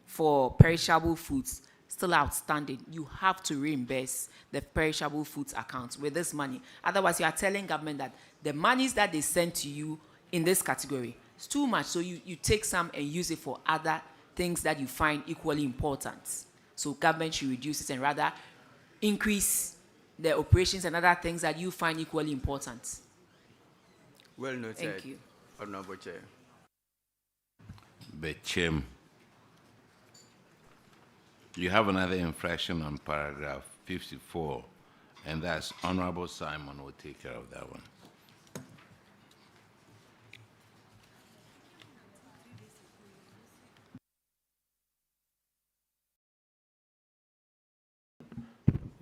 Speaker 23: for perishable foods still outstanding. You have to reimburse the perishable foods account with this money. Otherwise, you are telling government that the monies that they send to you in this category is too much. So you take some and use it for other things that you find equally important. So government should reduce it and rather increase the operations and other things that you find equally important.
Speaker 8: Well noted.
Speaker 23: Thank you.
Speaker 8: Honorable Chair.
Speaker 4: Bechem. You have another infraction on paragraph 54, and that's Honorable Simon will take care of that one.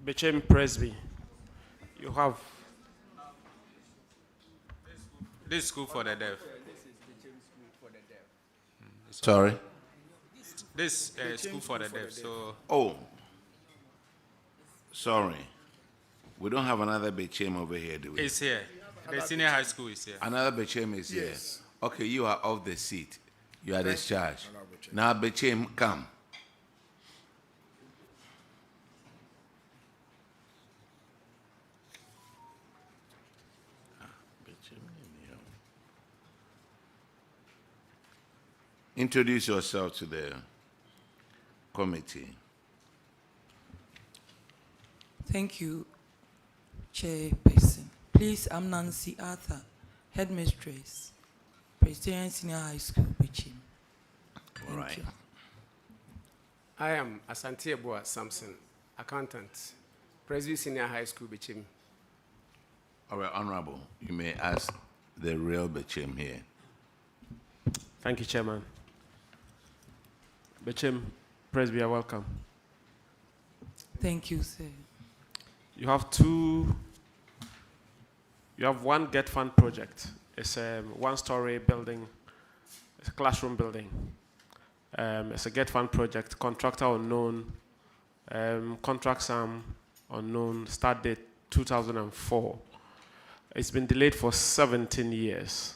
Speaker 10: Bechem Presby, you have.
Speaker 6: This school for the deaf.
Speaker 4: Sorry?
Speaker 6: This school for the deaf. So.
Speaker 4: Oh, sorry. We don't have another Bechem over here, do we?
Speaker 6: It's here. The senior high school is here.
Speaker 4: Another Bechem is here.
Speaker 6: Yes.
Speaker 4: Okay, you are off the seat. You are discharged. Now, Bechem, come. Introduce yourself to the committee.
Speaker 11: Thank you, Chairperson. Please, I'm Nancy Arthur, Headmistress, Presbyterian Senior High School, Bichim.
Speaker 4: All right.
Speaker 11: You.
Speaker 12: I am Asante Eboa Samson, Accountant, Presby Senior High School, Bichim.
Speaker 4: All right, Honorable, you may ask the real Bechem here.
Speaker 10: Thank you, Chairman. Bechem, Presby, you're welcome.
Speaker 11: Thank you, sir.
Speaker 10: You have one Get Fund project. It's a one-story building, it's a classroom building. It's a Get Fund project, contractor unknown, contract sum unknown, start date 2004. It's been delayed for 17 years,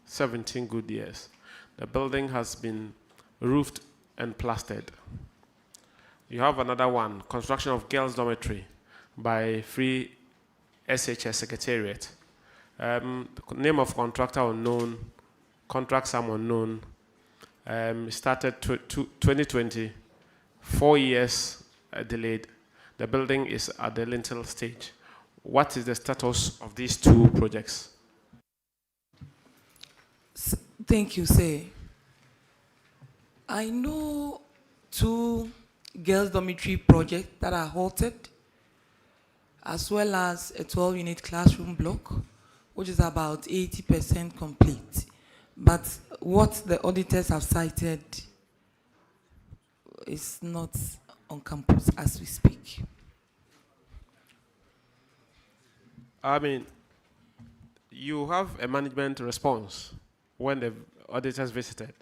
Speaker 10: 17 good years. The building has been roofed and plastered. You have another one, construction of girls' dormitory by Free SHS Secretariat. The name of contractor unknown, contract sum unknown. Started 2020, 4 years delayed. The building is at the lintel stage. What is the status of these two projects?
Speaker 11: Thank you, sir. I know 2 girls' dormitory projects that are halted, as well as a 12-unit classroom block, which is about 80% complete. But what the auditors have cited is not on campus as we speak.
Speaker 10: I mean, you have a management response when the auditors visited.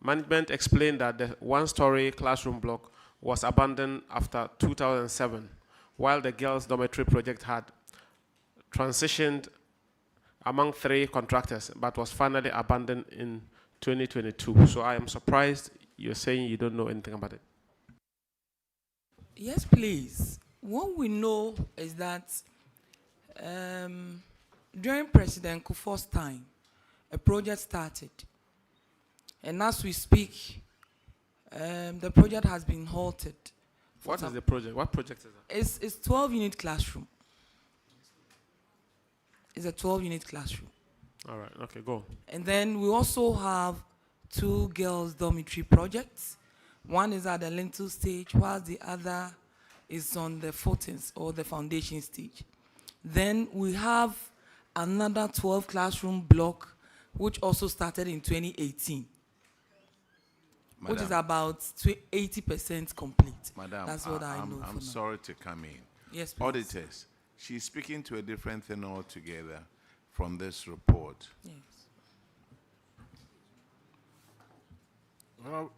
Speaker 10: Management explained that the 1-story classroom block was abandoned after 2007, while the girls' dormitory project had transitioned among 3 contractors, but was finally abandoned in 2022. So I am surprised you're saying you don't know anything about it.
Speaker 11: Yes, please. What we know is that during President Kufuor's time, a project started. And as we speak, the project has been halted.
Speaker 10: What is the project? What project is that?
Speaker 11: It's 12-unit classroom. It's a 12-unit classroom.
Speaker 10: All right, okay, go.
Speaker 11: And then we also have 2 girls' dormitory projects. One is at the lintel stage, while the other is on the footings or the foundation stage. Then we have another 12 classroom block, which also started in 2018, which is about 80% complete.
Speaker 4: Madam,
Speaker 11: that's what I know.
Speaker 4: I'm sorry to come in.
Speaker 11: Yes, please.
Speaker 4: Auditors, she's speaking to a different thing altogether from this report.
Speaker 11: Yes.
Speaker 3: Well,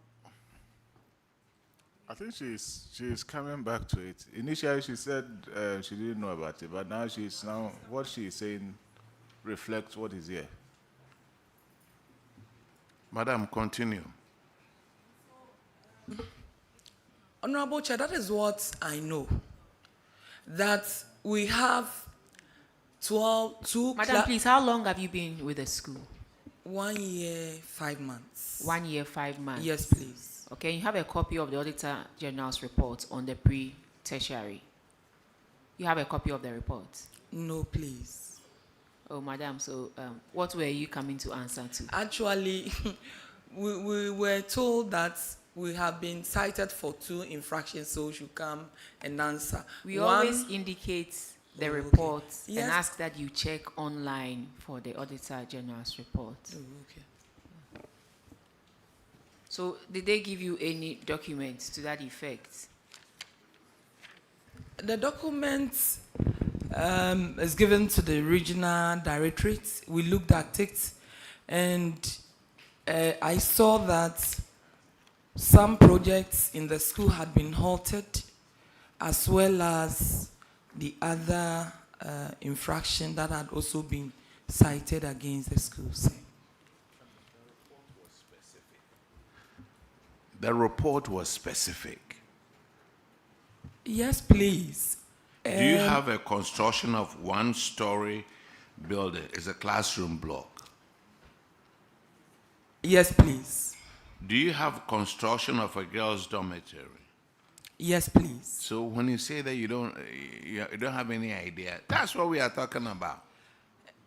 Speaker 3: I think she's coming back to it. Initially, she said she didn't know about it, but now what she's saying reflects what is here.
Speaker 4: Madam, continue.
Speaker 11: Honorable Chair, that is what I know. That we have 2.
Speaker 23: Madam, please, how long have you been with the school?
Speaker 11: 1 year, 5 months.
Speaker 23: 1 year, 5 months.
Speaker 11: Yes, please.
Speaker 23: Okay, you have a copy of the Auditor General's report on the pre-tertiary. You have a copy of the report?
Speaker 11: No, please.
Speaker 23: Oh, madam, so what were you coming to answer to?
Speaker 11: Actually, we were told that we have been cited for 2 infractions, so we should come and answer.
Speaker 23: We always indicate the report and ask that you check online for the Auditor General's report.
Speaker 11: Oh, okay.
Speaker 23: So did they give you any documents to that effect?
Speaker 11: The document is given to the regional directorate. We looked at it, and I saw that some projects in the school had been halted, as well as the other infraction that had also been cited against the school.
Speaker 4: The report was specific.
Speaker 11: Yes, please.
Speaker 4: Do you have a construction of 1-story building? It's a classroom block.
Speaker 11: Yes, please.
Speaker 4: Do you have construction of a girls' dormitory?
Speaker 11: Yes, please.
Speaker 4: So when you say that you don't have any idea, that's what we are talking about.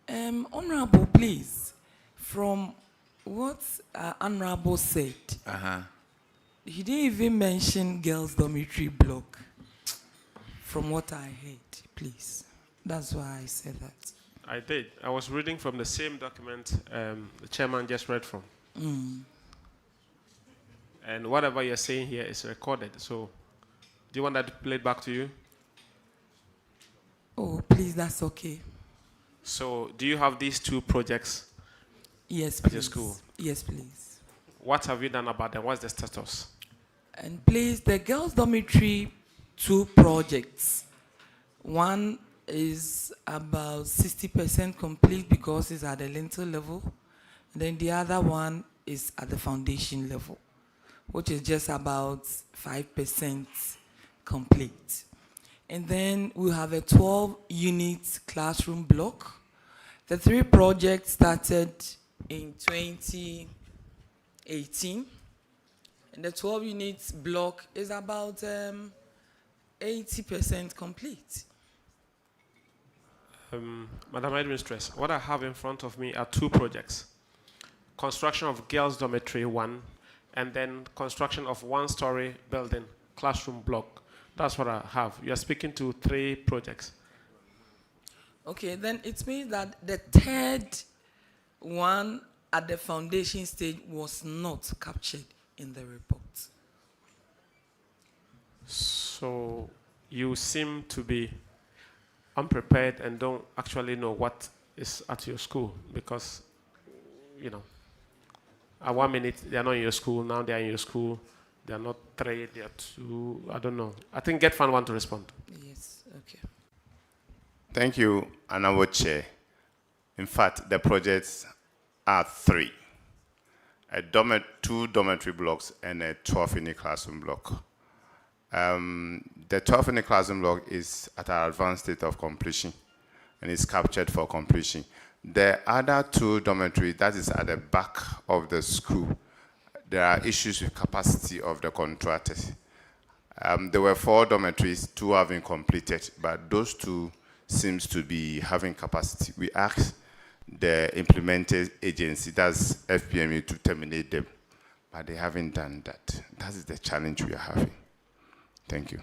Speaker 11: Honorable, please, from what Honorable said, he didn't even mention girls' dormitory block. From what I heard, please. That's why I said that.
Speaker 10: I did. I was reading from the same document the chairman just read from. And whatever you're saying here is recorded. So, do you want that to play it back to you?
Speaker 11: Oh, please, that's okay.
Speaker 10: So, do you have these 2 projects?
Speaker 11: Yes,
Speaker 10: at
Speaker 11: please.
Speaker 10: your school?
Speaker 11: Yes, please.
Speaker 10: What have you done about them? What's the status?
Speaker 11: And please, the girls' dormitory 2 projects. One is about 60% complete because it's at the lintel level. And then the other one is at the foundation level, which is just about 5% complete. And then we have a 12-unit classroom block The 3 projects started in 2018, and the 12 units block is about 80% complete.
Speaker 10: Madam Headmistress, what I have in front of me are 2 projects. Construction of girls' dormitory 1, and then construction of 1-story building, classroom block. That's what I have. You are speaking to 3 projects.
Speaker 11: Okay, then it means that the 3rd one at the foundation stage was not captured in the report.
Speaker 10: So you seem to be unprepared and don't actually know what is at your school, because, you know, at 1 minute they are not in your school, now they are in your school, they are not 3, they are 2, I don't know. I think GetFund want to respond.
Speaker 11: Yes, okay.
Speaker 14: Thank you, Honorable Chair. In fact, the projects are 3. 2 dormitory blocks and a 12-unit classroom block. The 12-unit classroom block is at an advanced state of completion and is captured for completion. The other 2 dormitories, that is at the back of the school, there are issues with capacity of the contractors. There were 4 dormitories, 2 have been completed, but those 2 seems to be having capacity. We asked the implementing agency, that's FPME, to terminate them, but they haven't done that. That is the challenge we are having. Thank you.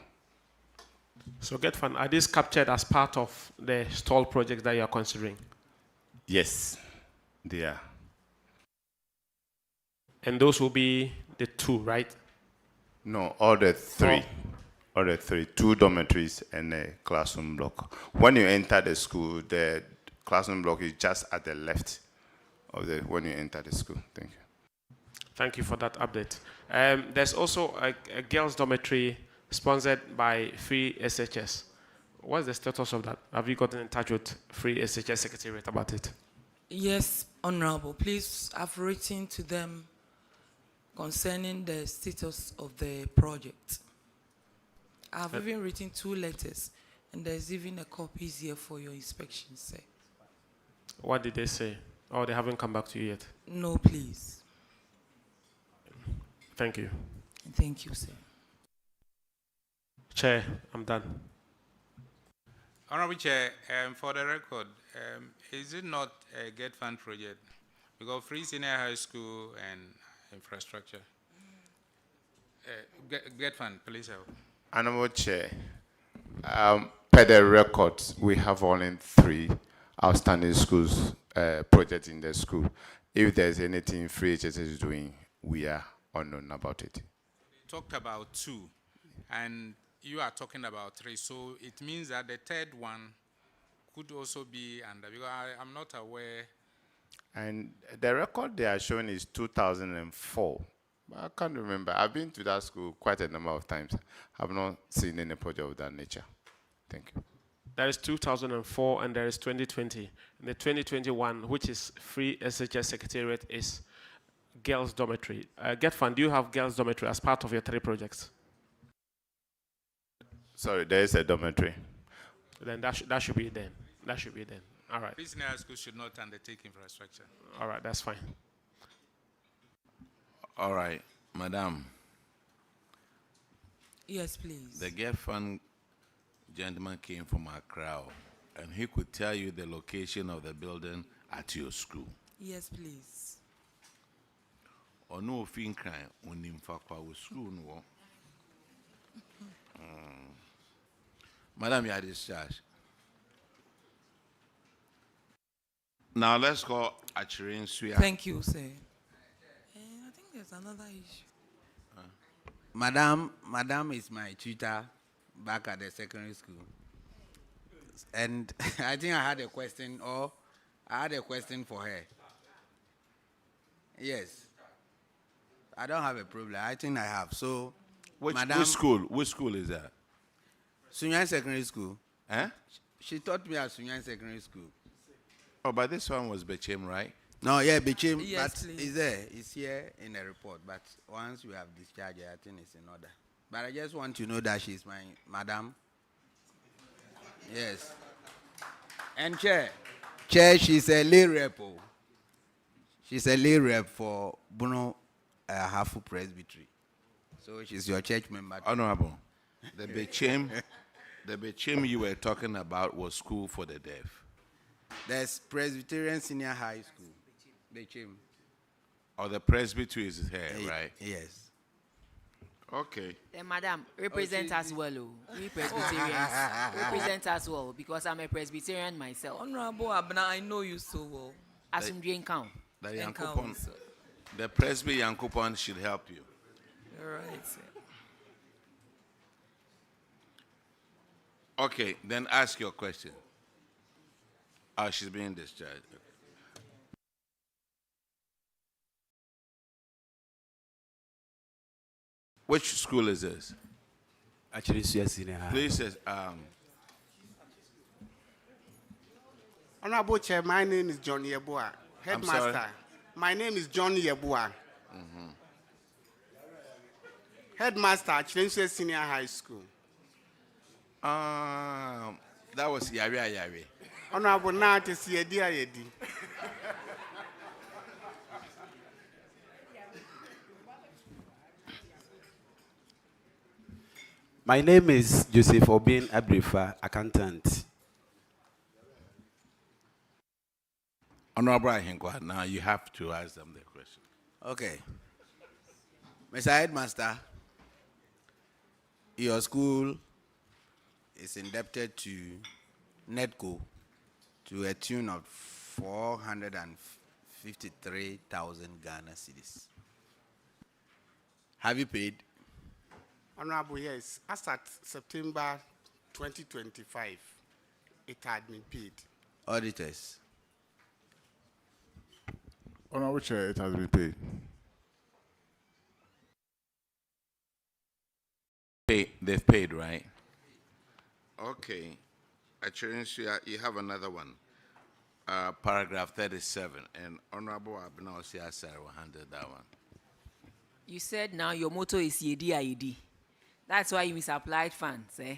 Speaker 10: So GetFund, are these captured as part of the stall project that you are considering?
Speaker 14: Yes, they are.
Speaker 10: And those will be the 2, right?
Speaker 14: No, all the 3. All the 3, 2 dormitories and a classroom block. When you enter the school, the classroom block is just at the left of the when you enter the school. Thank you.
Speaker 10: Thank you for that update. There's also a girls' dormitory sponsored by Free SHS. What's the status of that? Have you gotten in touch with Free SHS Secretariat about it?
Speaker 11: Yes, Honorable. Please, I've written to them concerning the status of the project. I've even written 2 letters, and there's even a copy here for your inspection, sir.
Speaker 10: What did they say? Oh, they haven't come back to you yet?
Speaker 11: No, please.
Speaker 10: Thank you.
Speaker 11: Thank you, sir.
Speaker 10: Chair, I'm done.
Speaker 6: Honorable Chair, for the record, is it not a GetFund project? Because Free Senior High School and infrastructure. GetFund, please help.
Speaker 14: Honorable Chair, per the records, we have only 3 outstanding schools projects in the school. If there's anything Free HS is doing, we are unknown about it.
Speaker 6: Talked about 2, and you are talking about 3, so it means that the 3rd one could also be under, because I'm not aware.
Speaker 14: And the record they are showing is 2004. I can't remember. I've been to that school quite a number of times. I've not seen any project of that nature. Thank you.
Speaker 10: There is 2004 and there is 2020. And the 2021, which is Free SHS Secretariat, is girls' dormitory. GetFund, do you have girls' dormitory as part of your 3 projects?
Speaker 14: Sorry, there is a dormitory.
Speaker 10: Then that should be then. That should be then. All right.
Speaker 6: Free Senior High School should not undertake infrastructure.
Speaker 10: All right, that's fine.
Speaker 4: All right, Madam.
Speaker 11: Yes, please.
Speaker 4: The GetFund gentleman came from Accra, and he could tell you the location of the building at your school.
Speaker 11: Yes, please.
Speaker 4: Or no fin crime on him for school. No. Madam, you are discharged. Now let's go Achirin Suya.
Speaker 11: Thank you, sir. I think there's another issue.
Speaker 17: Madam is my tutor back at the secondary school. And I think I had a question for her. Yes. I don't have a problem. I think I have. So,
Speaker 4: Which school is that?
Speaker 17: Sunyan Secondary School.
Speaker 4: Eh?
Speaker 17: She taught me at Sunyan Secondary School.
Speaker 4: Oh, but this one was Bechem, right?
Speaker 17: No, yeah, Bechem,
Speaker 11: yes,
Speaker 17: but
Speaker 11: please.
Speaker 17: it's there. It's here in the report. But once we have discharged her, I think it's in order. But I just want to know that she's my madam. Yes. And Chair, Chair, she's a lay rep. She's a lay rep for Bono Hafu Presbytery. So she's your church member.
Speaker 4: Honorable, the Bechim you were talking about was school for the deaf.
Speaker 17: There's Presbyterian Senior High School. Bechim.
Speaker 4: Or the presbytery is here, right?
Speaker 17: Yes.
Speaker 4: Okay.
Speaker 23: Madam, represent as well. We Presbyterians represent as well because I'm a Presbyterian myself.
Speaker 11: Honorable Abna, I know you so well.
Speaker 23: As in Jane Count.
Speaker 4: The Presby Yankupon should help you.
Speaker 11: All right, sir.
Speaker 4: Okay, then ask your question. Oh, she's being discharged. Which school is this?
Speaker 15: Actually, Senior High.
Speaker 4: Please,
Speaker 16: Honorable Chair, my name is John Yeboah, headmaster. My name is John Yeboah. Headmaster at Chilense Senior High School.
Speaker 4: That was Yari.
Speaker 16: Honorable, now to see a dear Yedi.
Speaker 15: My name is Joseph Obin Abrifa, accountant.
Speaker 4: Honorable Ahinkwa, now you have to ask them the question.
Speaker 17: Okay. Mr. Headmaster, your school is indebted to NETCO to a tune of 453,000 Ghana cedis. Have you paid?
Speaker 16: Honorable, yes. As at September 2025, it had been paid.
Speaker 17: Auditors.
Speaker 3: Honorable Chair, it has been paid.
Speaker 4: They've paid, right? Okay. Actually, you have another one. Paragraph 37. And Honorable Abna Osiasar will handle that one.
Speaker 23: You said now your motto is Yedi Ayedi. That's why you misapplied funds, eh?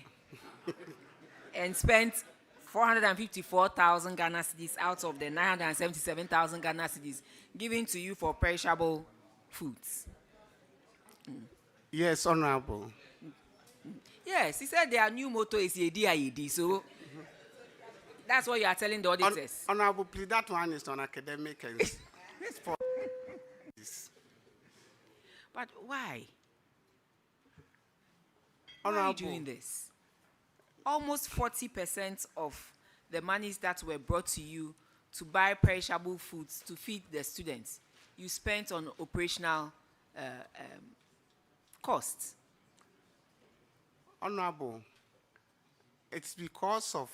Speaker 23: And spent 454,000 Ghana cedis out of the 977,000 Ghana cedis given to you for perishable foods.
Speaker 16: Yes, Honorable.
Speaker 23: Yes, he said their new motto is Yedi Ayedi, so that's what you are telling the auditors.
Speaker 16: Honorable, please, that one is on academic and it's for
Speaker 23: But why?
Speaker 16: Honorable.
Speaker 23: Why are you doing this? Almost 40% of the monies that were brought to you to buy perishable foods to feed the students, you spent on operational costs.
Speaker 16: Honorable, it's because of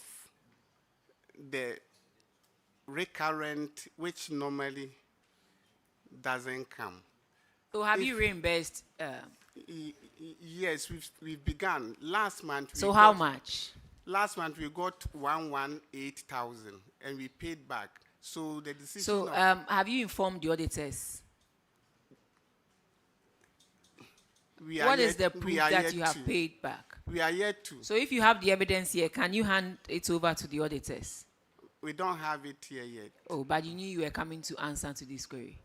Speaker 16: the recurrent, which normally doesn't come.
Speaker 23: So have you reimbursed?
Speaker 16: Yes, we've begun. Last month.
Speaker 23: So how much?
Speaker 16: Last month we got 118,000 and we paid back. So the decision.
Speaker 23: So have you informed the auditors? What is the proof that you have paid back?
Speaker 16: We are yet to.
Speaker 23: So if you have the evidence here, can you hand it over to the auditors?
Speaker 16: We don't have it here yet.
Speaker 23: Oh, but you knew you were coming to answer to this query.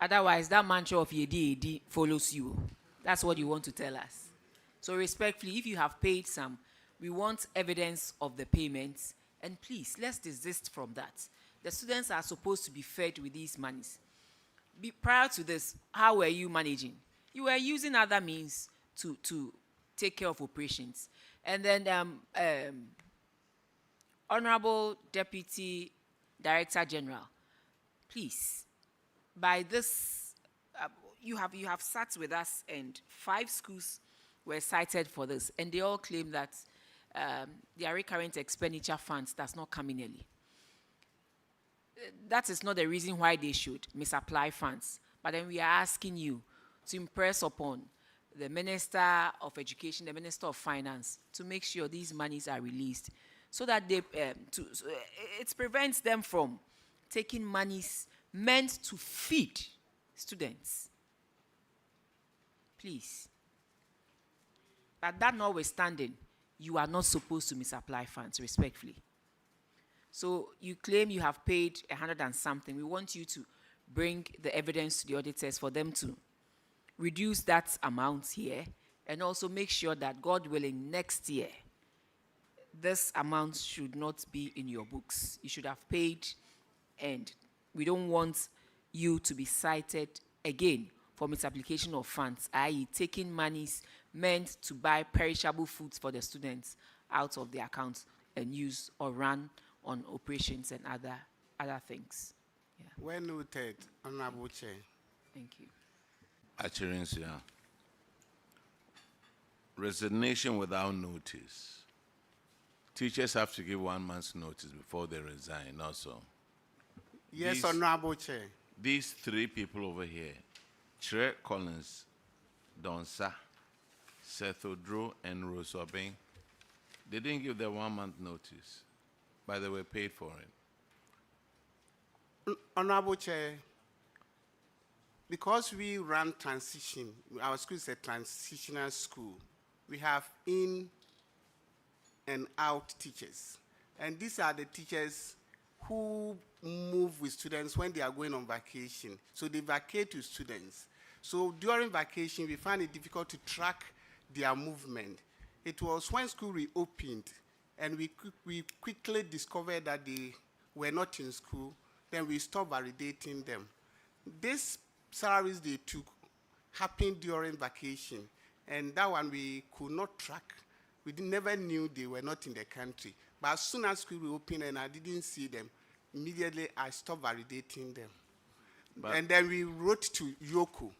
Speaker 23: Otherwise, that mantra of Yedi Yedi follows you. That's what you want to tell us. So respectfully, if you have paid some, we want evidence of the payments. And please, let's desist from that. The students are supposed to be fed with these monies. Prior to this, how were you managing? You were using other means to take care of operations. And then Honorable Deputy Director General, please, by this, you have sat with us and 5 schools were cited for this, and they all claim that their recurrent expenditure funds does not come in early. That is not the reason why they should misapply funds. But then we are asking you to impress upon the Minister of Education, the Minister of Finance, to make sure these monies are released so that they, it prevents them from taking monies meant to feed students. Please. But that notwithstanding, you are not supposed to misapply funds, respectfully. So you claim you have paid 100 and something. We want you to bring the evidence to the auditors for them to reduce that amount here, and also make sure that, God willing, next year, this amount should not be in your books. You should have paid, and we don't want you to be cited again for misapplication of funds, i.e. taking monies meant to buy perishable foods for the students out of the accounts and use or run on operations and other things. Yeah.
Speaker 16: Well noted, Honorable Chair.
Speaker 23: Thank you.
Speaker 4: Achirinsia. Resignation without notice. Teachers have to give 1 month's notice before they resign also.
Speaker 16: Yes, Honorable Chair.
Speaker 4: These 3 people over here, Tre Collins, Donsa, Seth Odro, and Rose Obeng, they didn't give their 1 month notice, but they were paid for it.
Speaker 16: Honorable Chair, because we run transition, our school is a transitional school. We have in and out teachers. And these are the teachers who move with students when they are going on vacation. So they vacate with students. So during vacation, we find it difficult to track their movement. It was when school reopened and we quickly discovered that they were not in school, then we stopped validating them. These salaries they took happened during vacation, and that one we could not track. We never knew they were not in the country. But as soon as school reopened and I didn't see them, immediately I stopped validating them. And then we wrote to Yoko.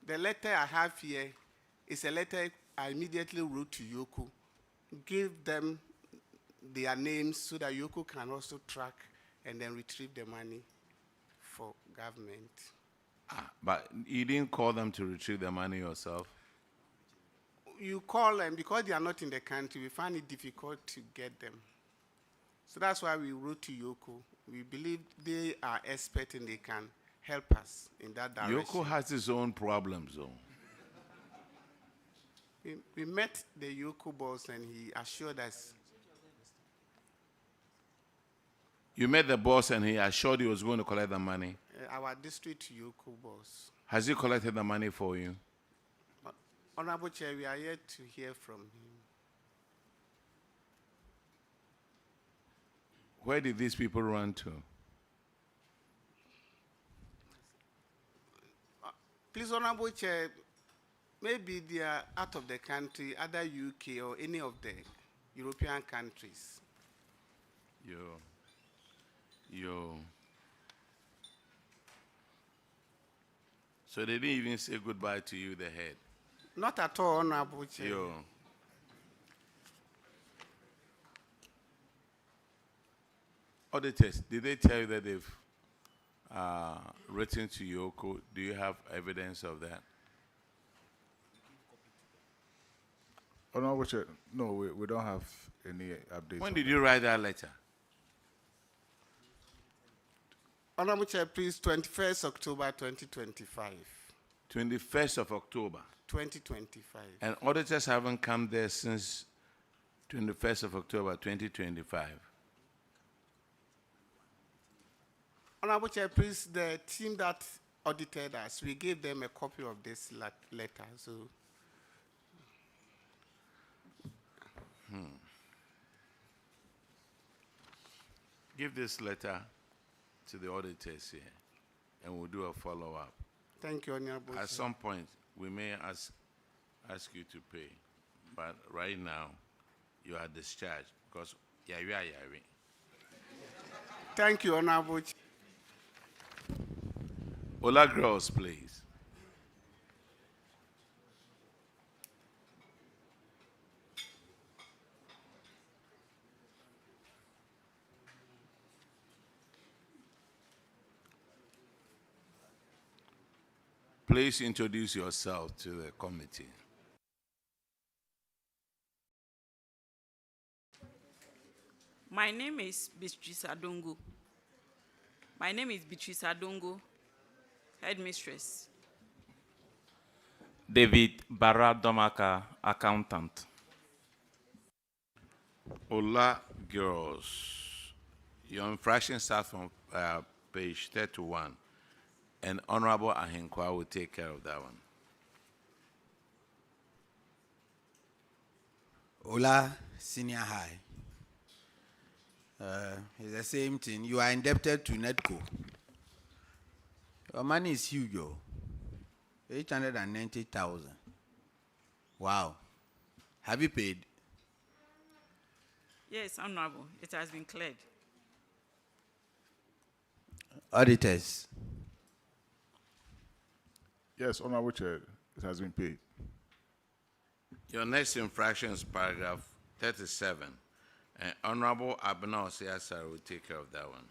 Speaker 16: The letter I have here is a letter I immediately wrote to Yoko, gave them their names so that Yoko can also track and then retrieve the money for government.
Speaker 4: But you didn't call them to retrieve the money yourself?
Speaker 16: You call them because they are not in the country. We find it difficult to get them. So that's why we wrote to Yoko. We believe they are experts and they can help us in that direction.
Speaker 4: Yoko has his own problems, though.
Speaker 16: We met the Yoko boss and he assured us.
Speaker 4: You met the boss and he assured you he was going to collect the money?
Speaker 16: Our district Yoko boss.
Speaker 4: Has he collected the money for you?
Speaker 16: Honorable Chair, we are yet to hear from him.
Speaker 4: Where did these people run to?
Speaker 16: Please, Honorable Chair, maybe they are out of the country, either UK or any of the European countries.
Speaker 4: So they didn't even say goodbye to you, the head?
Speaker 16: Not at all, Honorable Chair.
Speaker 4: Auditors, did they tell you that they've written to Yoko? Do you have evidence of that?
Speaker 3: Honorable Chair, no, we don't have any updates.
Speaker 4: When did you write that letter?
Speaker 16: Honorable Chair, please, 21st October 2025.
Speaker 4: 21st of October?
Speaker 16: 2025.
Speaker 4: And auditors haven't come there since 21st of October 2025?
Speaker 16: Honorable Chair, please, the team that audited us, we gave them a copy of this letter. So,
Speaker 4: give this letter to the auditors here, and we'll do a follow-up.
Speaker 16: Thank you, Honorable Chair.
Speaker 4: At some point, we may ask you to pay, but right now, you are discharged because you are.
Speaker 16: Thank you, Honorable Chair.
Speaker 4: Ola Gross, please. Please introduce yourself to the committee.
Speaker 7: My name is Beatrice Adongo. Headmistress.
Speaker 2: David Baradomaka, accountant.
Speaker 4: Ola Girls, Your infraction starts from page 31, and Honorable Ahinkwa will take care of that one.
Speaker 17: Ola Senior High. It's the same thing. You are indebted to NETCO. Your money is huge, yo. 890,000. Wow. Have you paid?
Speaker 7: Yes, Honorable. It has been cleared.
Speaker 17: Auditors.
Speaker 3: Yes, Honorable Chair, it has been paid.
Speaker 4: Your next infraction is paragraph 37, and Honorable Abena Osiasari will take care of that one.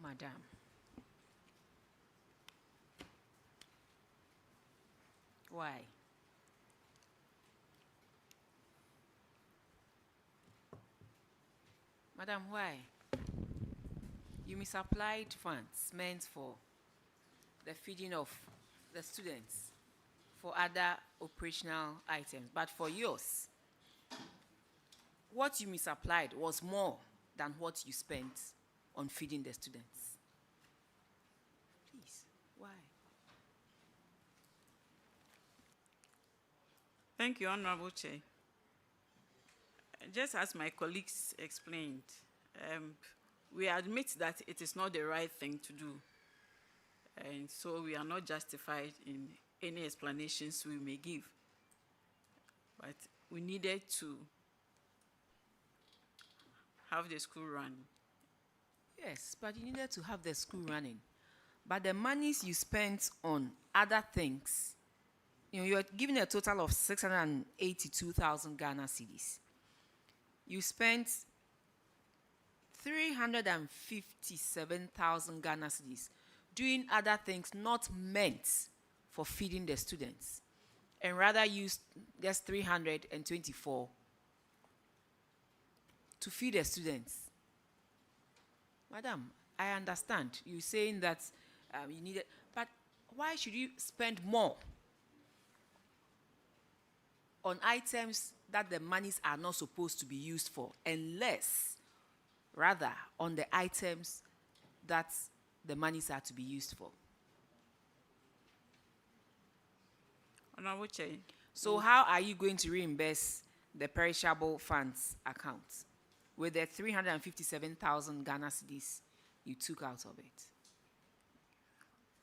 Speaker 23: Madam. Why? Madam, why? You misapplied funds meant for the feeding of the students for other operational items, but for yours, what you misapplied was more than what you spent on feeding the students. Please, why?
Speaker 7: Thank you, Honorable Chair. Just as my colleagues explained, we admit that it is not the right thing to do. And so we are not justified in any explanations we may give. But we needed to have the school run.
Speaker 23: Yes, but you needed to have the school running. But the monies you spent on other things, you're given a total of 682,000 Ghana cedis. You spent 357,000 Ghana cedis doing other things not meant for feeding the students, and rather used just 324 to feed the students. Madam, I understand you saying that you needed, but why should you spend more on items that the monies are not supposed to be used for, and less, rather, on the items that the monies are to be used for?
Speaker 7: Honorable Chair.
Speaker 23: So how are you going to reimburse the perishable funds account with the 357,000 Ghana cedis you took out of it?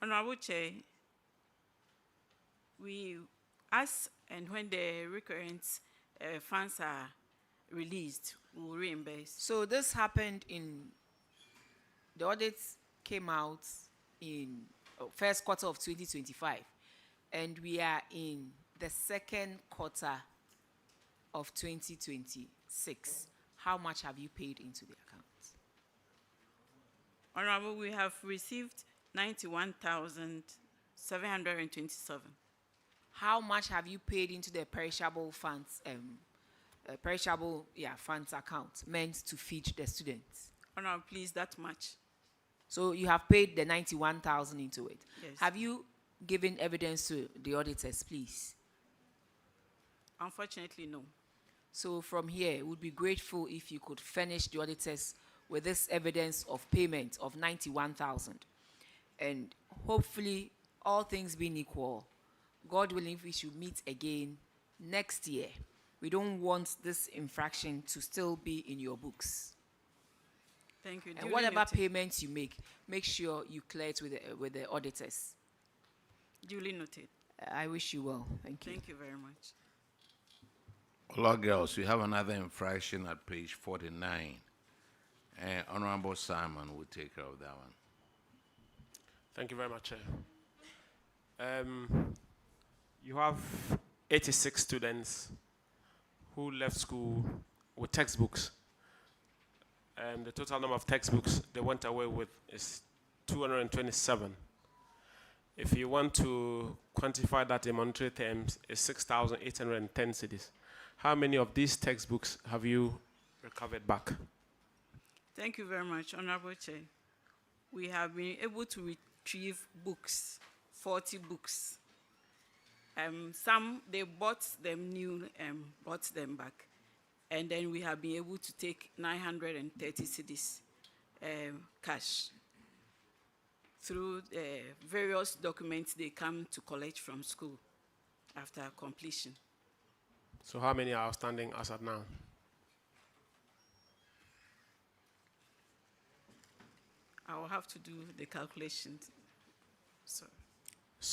Speaker 7: Honorable Chair, we ask, and when the recurrent funds are released, we will reimburse.
Speaker 23: So this happened in, the audits came out in first quarter of 2025, and we are in the second quarter of 2026. How much have you paid into the account?
Speaker 7: Honorable, we have received 91,727.
Speaker 23: How much have you paid into the perishable funds, funds account meant to feed the students?
Speaker 7: Honorable, please, that much.
Speaker 23: So you have paid the 91,000 into it.
Speaker 7: Yes.
Speaker 23: Have you given evidence to the auditors, please?
Speaker 7: Unfortunately, no.
Speaker 23: So from here, we would be grateful if you could furnish the auditors with this evidence of payment of 91,000. And hopefully, all things being equal, God willing, we should meet again next year. We don't want this infraction to still be in your books.
Speaker 7: Thank you.
Speaker 23: And whatever payments you make sure you clear it with the auditors.
Speaker 7: Duly noted.
Speaker 23: I wish you well. Thank you.
Speaker 7: Thank you very much.
Speaker 4: Hello, girls. We have another infraction at page 49. And Honorable Simon will take care of that one.
Speaker 10: Thank you very much, Chair. You have 86 students who left school with textbooks. And the total number of textbooks they went away with is 227. If you want to quantify that in monetary terms, it's 6,810 cedis. How many of these textbooks have you recovered back?
Speaker 7: Thank you very much, Honorable Chair. We have been able to retrieve books, 40 books. Some, they bought them new and brought them back. And then we have been able to take 930 cedis cash through various documents they come to collect from school after completion.
Speaker 10: So how many are outstanding as of now?
Speaker 7: I will have to do the calculations.
Speaker 10: So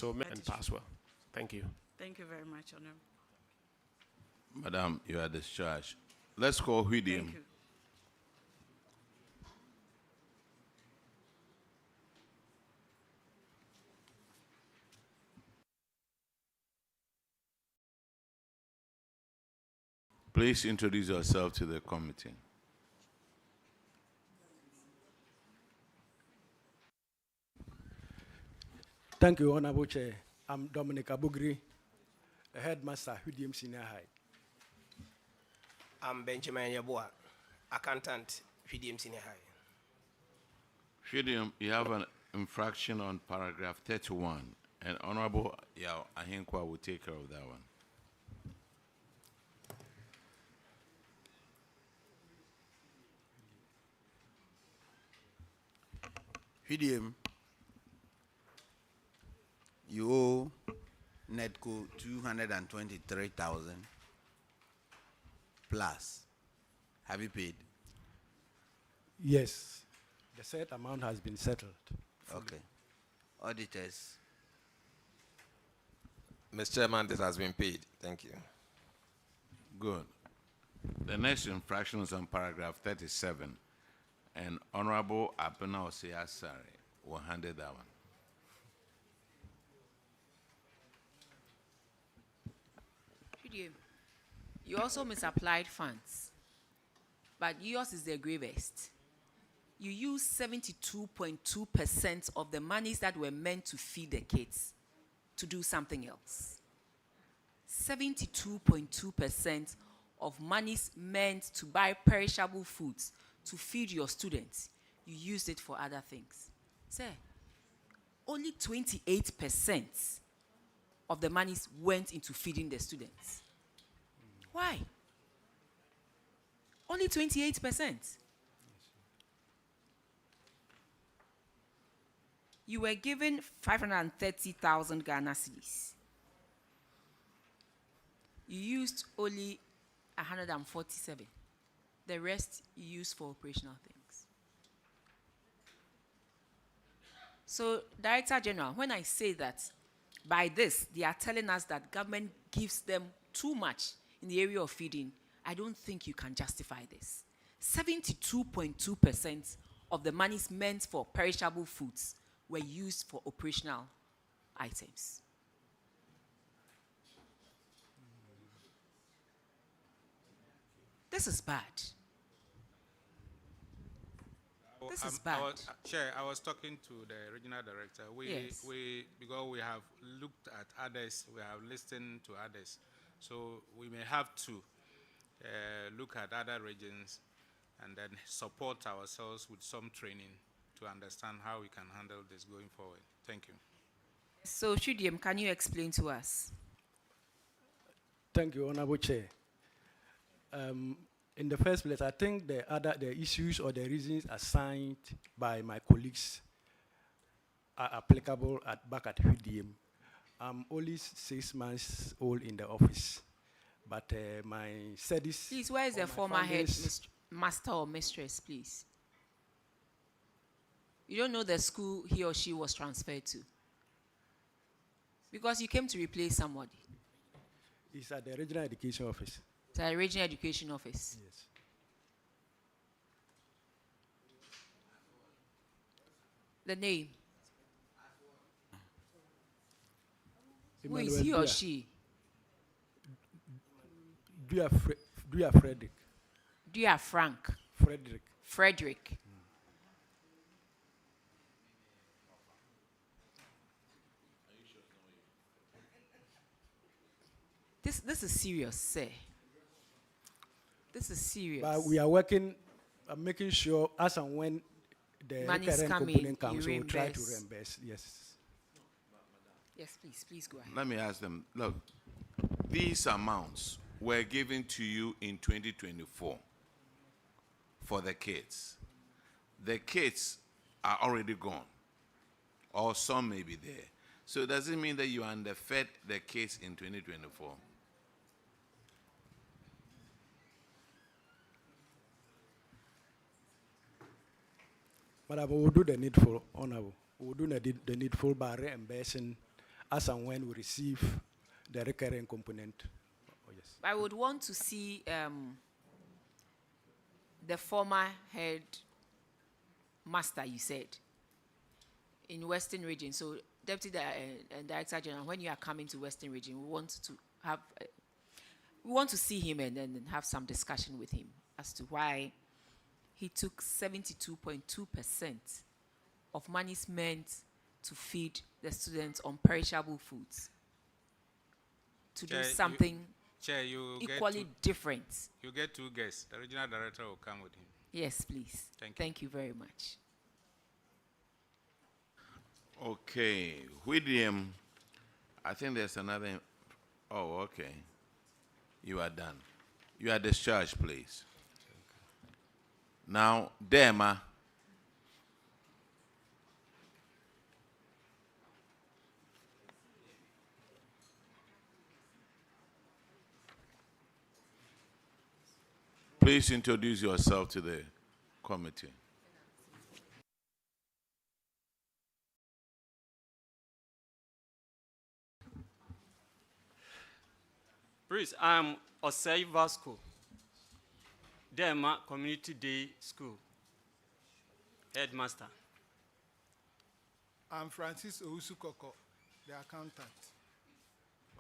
Speaker 10: and password. Thank you.
Speaker 7: Thank you very much, Honorable.
Speaker 4: Madam, you are discharged. Let's call Huidim.
Speaker 7: Thank you.
Speaker 4: Please introduce yourself to the committee.
Speaker 19: Thank you, Honorable Chair. I'm Dominic Abugri, a headmaster, Huidim Senior High.
Speaker 20: I'm Benjamin Yaboa, accountant, Huidim Senior High.
Speaker 4: Huidim, you have an infraction on paragraph 31, and Honorable Yao Ahinkwa will take care of that one.
Speaker 17: Huidim, you owe Netco 223,000 plus. Have you paid?
Speaker 19: Yes, the said amount has been settled.
Speaker 17: Okay. Auditors.
Speaker 22: Mr. Chairman, this has been paid. Thank you.
Speaker 4: Good. The next infraction is on paragraph 37, and Honorable Abena Osei-Asare will handle that one.
Speaker 23: You also misapplied funds, but yours is the gravest. You used 72.2% of the monies that were meant to feed the kids to do something else. 72.2% of monies meant to buy perishable foods to feed your students, you used it for other things. Sir, only 28% of the monies went into feeding the students. Why? Only 28%. You were given 530,000 Ghana cedis. You used only 147. The rest you used for operational things. So, Director General, when I say that by this, they are telling us that government gives them too much in the area of feeding, I don't think you can justify this. 72.2% of the monies meant for perishable foods were used for operational items. This is bad. This is bad.
Speaker 6: Chair, I was talking to the regional director. Because we have looked at others, we have listened to others. So we may have to look at other regions and then support ourselves with some training to understand how we can handle this going forward. Thank you.
Speaker 23: So, Shudiam, can you explain to us?
Speaker 19: Thank you, Honorable Chair. In the first place, I think the issues or the reasons assigned by my colleagues are applicable back at Huidim. I'm only 6 months old in the office, but my studies.
Speaker 23: Please, where is the former head master or mistress, please? You don't know the school he or she was transferred to, because you came to replace somebody.
Speaker 19: It's at the regional education office.
Speaker 23: It's at the regional education office.
Speaker 19: Yes.
Speaker 23: The name.
Speaker 19: Emmanuel
Speaker 23: Who is he or she?
Speaker 19: Dear Frederick.
Speaker 23: Dear Frank.
Speaker 19: Frederick.
Speaker 23: Frederick. This is serious, sir. This is serious.
Speaker 19: But we are working, making sure as and when the recurrent component comes, we will try to reimburse. Yes.
Speaker 23: Yes, please go ahead.
Speaker 4: Let me ask them, look, these amounts were given to you in 2024 for the kids. The kids are already gone, or some may be there. So does it mean that you underfed the kids in 2024?
Speaker 19: But we will do the needful, Honorable. We will do the needful by reimbursing as and when we receive the recurring component. Oh, yes.
Speaker 23: I would want to see the former head master, you said, in Western Region. So, Deputy Director General, when you are coming to Western Region, we want to have, we want to see him and then have some discussion with him as to why he took 72.2% of monies meant to feed the students on perishable foods to do something equally different.
Speaker 6: You get 2 guests. The regional director will come with him.
Speaker 23: Yes, please. Thank you very much.
Speaker 4: Okay, William, I think there's another. Oh, okay. You are done. You are discharged, please. Now, Dema. Please introduce yourself to the committee.
Speaker 1: Please, I'm Osei Vasco, Dema Community Day School, headmaster.
Speaker 9: I'm Francis Ousukoko, the accountant.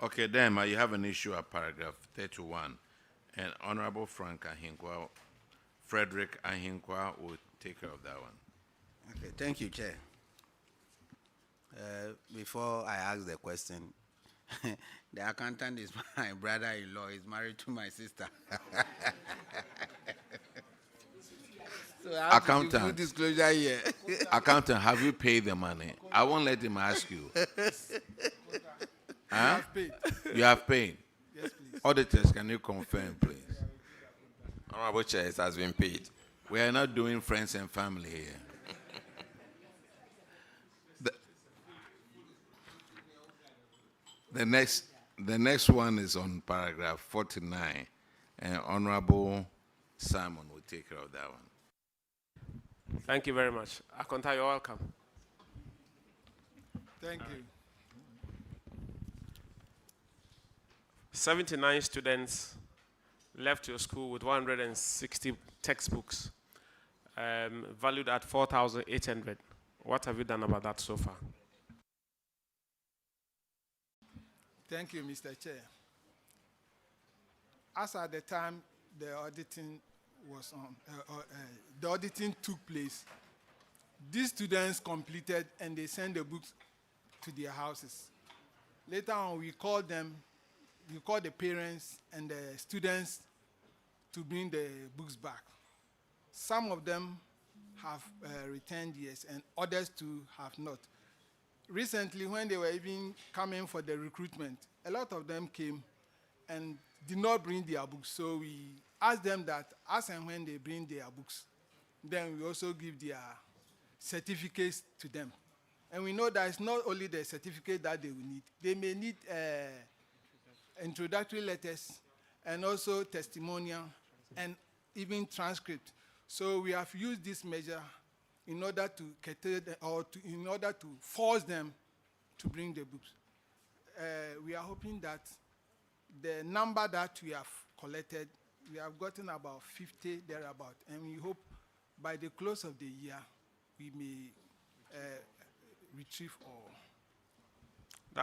Speaker 4: Okay, Dema, you have an issue at paragraph 31, and Honorable Frederick Ahinkwa will take care of that one.
Speaker 17: Okay, thank you, Chair. Before I ask the question, the accountant is my brother-in-law. He's married to my sister. So I have to do full disclosure here.
Speaker 4: Accountant, have you paid the money? I won't let him ask you. Huh?
Speaker 9: I have paid.
Speaker 4: You have paid?
Speaker 9: Yes, please.
Speaker 4: Auditors, can you confirm, please?
Speaker 22: Honorable Chair, it has been paid.
Speaker 4: We are not doing friends and family here. The next one is on paragraph 49, and Honorable Simon will take care of that one.
Speaker 10: Thank you very much. Akonta, you're welcome.
Speaker 9: Thank you.
Speaker 10: 79 students left your school with 160 textbooks, valued at 4,800. What have you done about that so far?
Speaker 9: Thank you, Mr. Chair. As at the time the auditing was on, the auditing took place, these students completed and they sent the books to their houses. Later on, we called them, we called the parents and the students to bring the books back. Some of them have returned, yes, and others too have not. Recently, when they were even coming for the recruitment, a lot of them came and did not bring their books. So we asked them that as and when they bring their books, then we also give their certificates to them. And we know that it's not only the certificate that they will need. They may need introductory letters and also testimonial and even transcript. So we have used this measure in order to cater in order to force them to bring the books. We are hoping that the number that we have collected, we have gotten about 50 thereabout, and we hope by the close of the year we may retrieve all.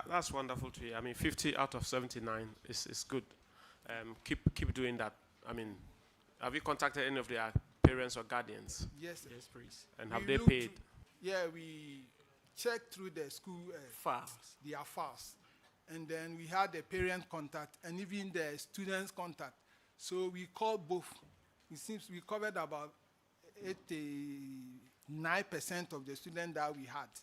Speaker 10: That's wonderful to hear. I mean, 50 out of 79 is good. Keep doing that. I mean, have you contacted any of their parents or guardians?
Speaker 9: Yes,
Speaker 10: yes,
Speaker 9: please.
Speaker 10: And have they paid?
Speaker 9: Yeah, we checked through the school files, their files, and then we had the parent contact and even the students contact. So we called both. It seems we covered about 89% of the students that we had,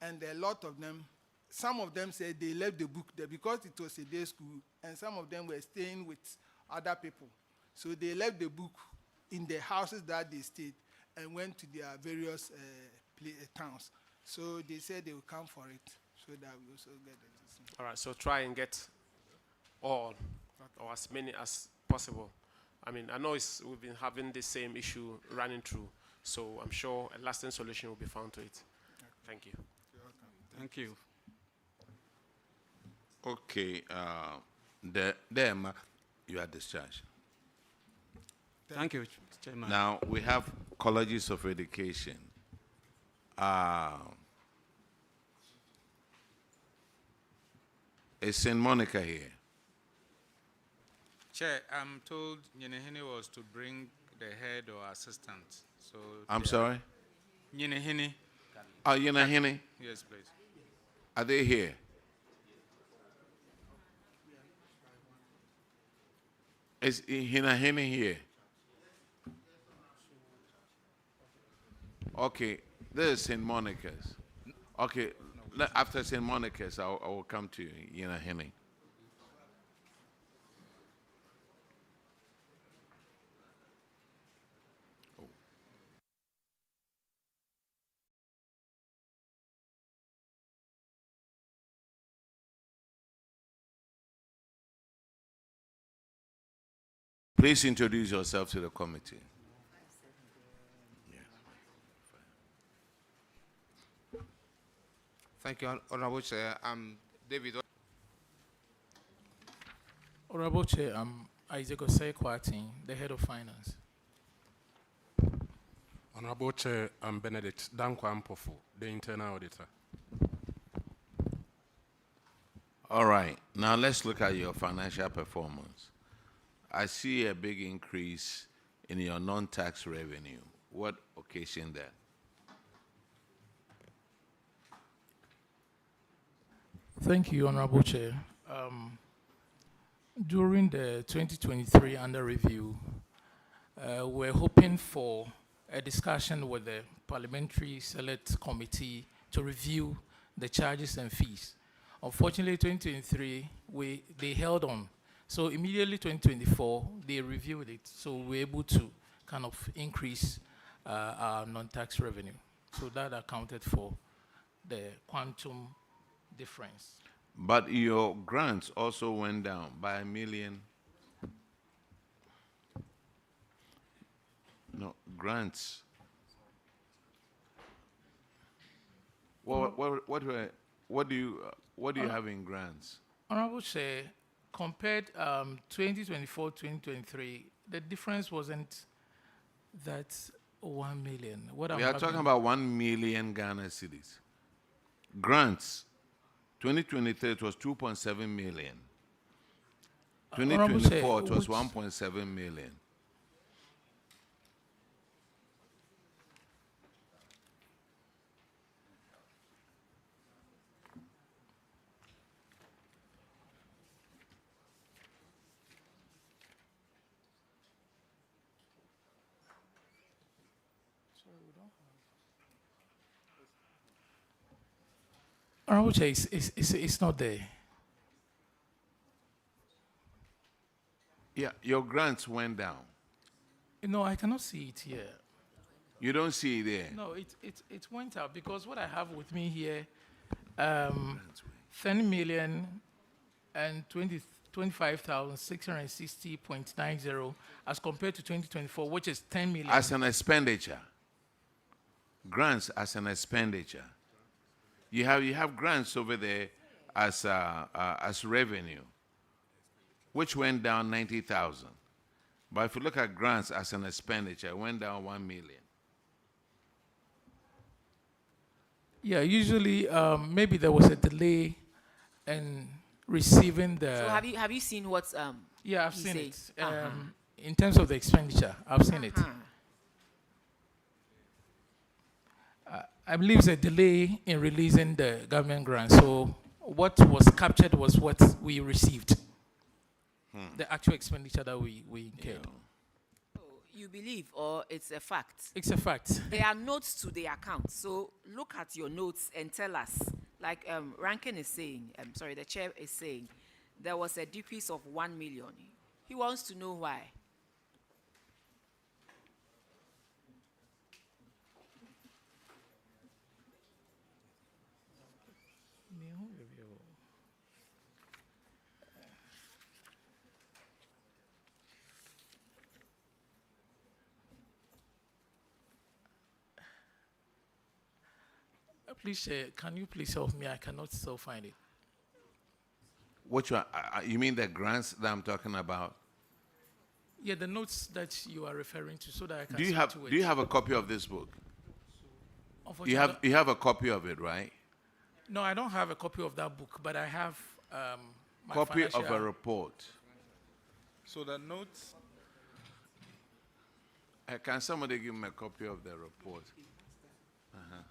Speaker 9: and a lot of them some of them said they left the book there because it was a day school, and some of them were staying with other people. So they left the book in the houses that they stayed and went to their various towns. So they said they will come for it so that we also get it.
Speaker 10: All right, so try and get all or as many as possible. I mean, I know we've been having the same issue running through, so I'm sure a lasting solution will be found to it. Thank you.
Speaker 1: Thank you.
Speaker 4: Okay, you are discharged.
Speaker 1: Thank you, Chairman.
Speaker 4: Now we have colleges of education. Is St. Monica here?
Speaker 6: Chair, I'm told Nyenehini was to bring the head or assistant. So
Speaker 4: I'm sorry?
Speaker 6: Nyenehini.
Speaker 4: Oh, Nyenehini?
Speaker 6: Yes, please.
Speaker 4: Are they here? Is Nyenehini here? Okay, this is St. Monica's. Okay, after St. Monica's, I will come to Nyenehini. Please introduce yourself to the committee.
Speaker 5: Thank you, Honorable Chair. I'm David.
Speaker 13: Honorable Chair, I'm Isaac Osei-Kwarteng, the head of finance.
Speaker 18: Honorable Chair, I'm Benedict Dankwa Mpofu, the internal auditor.
Speaker 4: All right, now let's look at your financial performance. I see a big increase in your non-tax revenue. What occasioned that?
Speaker 13: Thank you, Honorable Chair. During the 2023 under review, we're hoping for a discussion with the Parliamentary Select Committee to review the charges and fees. Unfortunately, 2023, they held on. So immediately 2024, they reviewed it. So we're able to kind of increase our non-tax revenue. So that accounted for the quantum difference.
Speaker 4: But your grants also went down by $1 million. No, grants. What do you have in grants?
Speaker 13: Honorable Chair, compared 2024-2023, the difference wasn't that 1 million.
Speaker 4: We are talking about 1 million Ghana cedis. Grants, 2023 it was 2.7 million. 2024 it was 1.7 million.
Speaker 13: Honorable Chair, it's not there.
Speaker 4: Yeah, your grants went down.
Speaker 13: No, I cannot see it here.
Speaker 4: You don't see it there?
Speaker 13: No, it went up because what I have with me here, 10 million and 25,660.90 as compared to 2024, which is 10 million.
Speaker 4: As an expenditure. Grants as an expenditure. You have grants over there as revenue, which went down 90,000. But if you look at grants as an expenditure, it went down 1 million.
Speaker 13: Yeah, usually maybe there was a delay in receiving the.
Speaker 23: So have you seen what's
Speaker 13: Yeah, I've seen it. In terms of the expenditure, I've seen it. I believe it's a delay in releasing the government grant. So what was captured was what we received. The actual expenditure that we incurred.
Speaker 23: You believe, or it's a fact?
Speaker 13: It's a fact.
Speaker 23: There are notes to the account. So look at your notes and tell us, like Rankin is saying, sorry, the chair is saying, there was a decrease of 1 million. He wants to know why.
Speaker 13: Please, can you please help me? I cannot still find it.
Speaker 4: Which one? You mean the grants that I'm talking about?
Speaker 13: Yeah, the notes that you are referring to, so that I can
Speaker 4: Do you
Speaker 13: speak
Speaker 4: have
Speaker 13: to it.
Speaker 4: Do you have a copy of this book?
Speaker 13: Unfortunately,
Speaker 4: You have a copy of it, right?
Speaker 13: No, I don't have a copy of that book, but I have my
Speaker 4: Copy of
Speaker 13: financial-
Speaker 4: a report.
Speaker 3: So the notes.
Speaker 4: Can somebody give me a copy of the report? Uh-huh.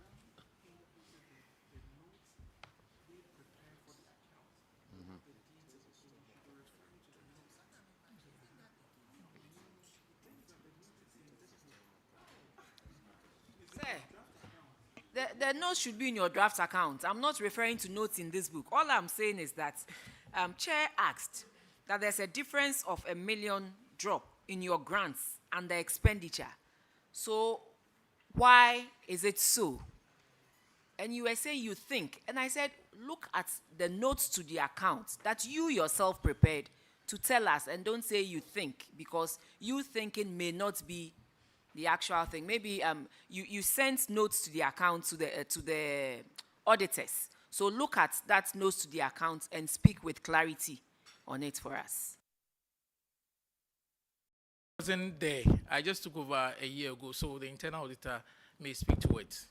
Speaker 4: Mhm.
Speaker 23: The notes should be in your draft account. I'm not referring to notes in this book. All I'm saying is that Chair asked that there's a difference of $1 million drop in your grants and the expenditure. So why is it so? And you were saying you think. And I said, look at the notes to the account that you yourself prepared to tell us, and don't say you think, because you thinking may not be the actual thing. Maybe you sent notes to the account to the auditors. So look at that notes to the account and speak with clarity on it for us.
Speaker 13: I wasn't there. I just took over a year ago, so the internal auditor may speak to it.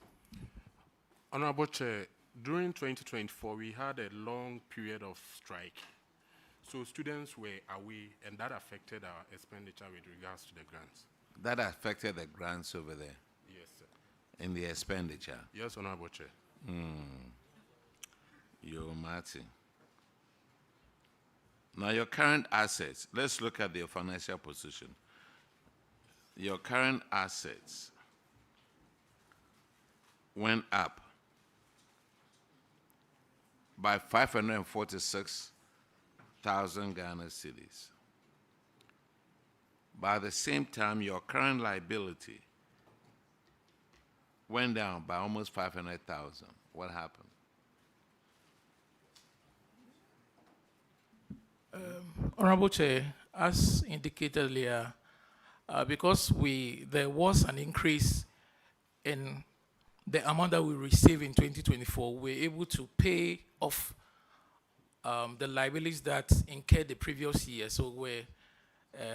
Speaker 18: Honorable Chair, during 2024, we had a long period of strike. So students were away, and that affected our expenditure with regards to the grants.
Speaker 4: That affected the grants over there.
Speaker 18: Yes, sir.
Speaker 4: In the expenditure.
Speaker 18: Yes, Honorable Chair.
Speaker 4: Yo, Martin. Now, your current assets, let's look at your financial position. Your current assets went up by 546,000 Ghana cedis. But at the same time, your current liability went down by almost 500,000. What happened?
Speaker 13: Honorable Chair, as indicated earlier, because there was an increase in the amount that we received in 2024, we were able to pay off the liabilities that incurred the previous year, so we're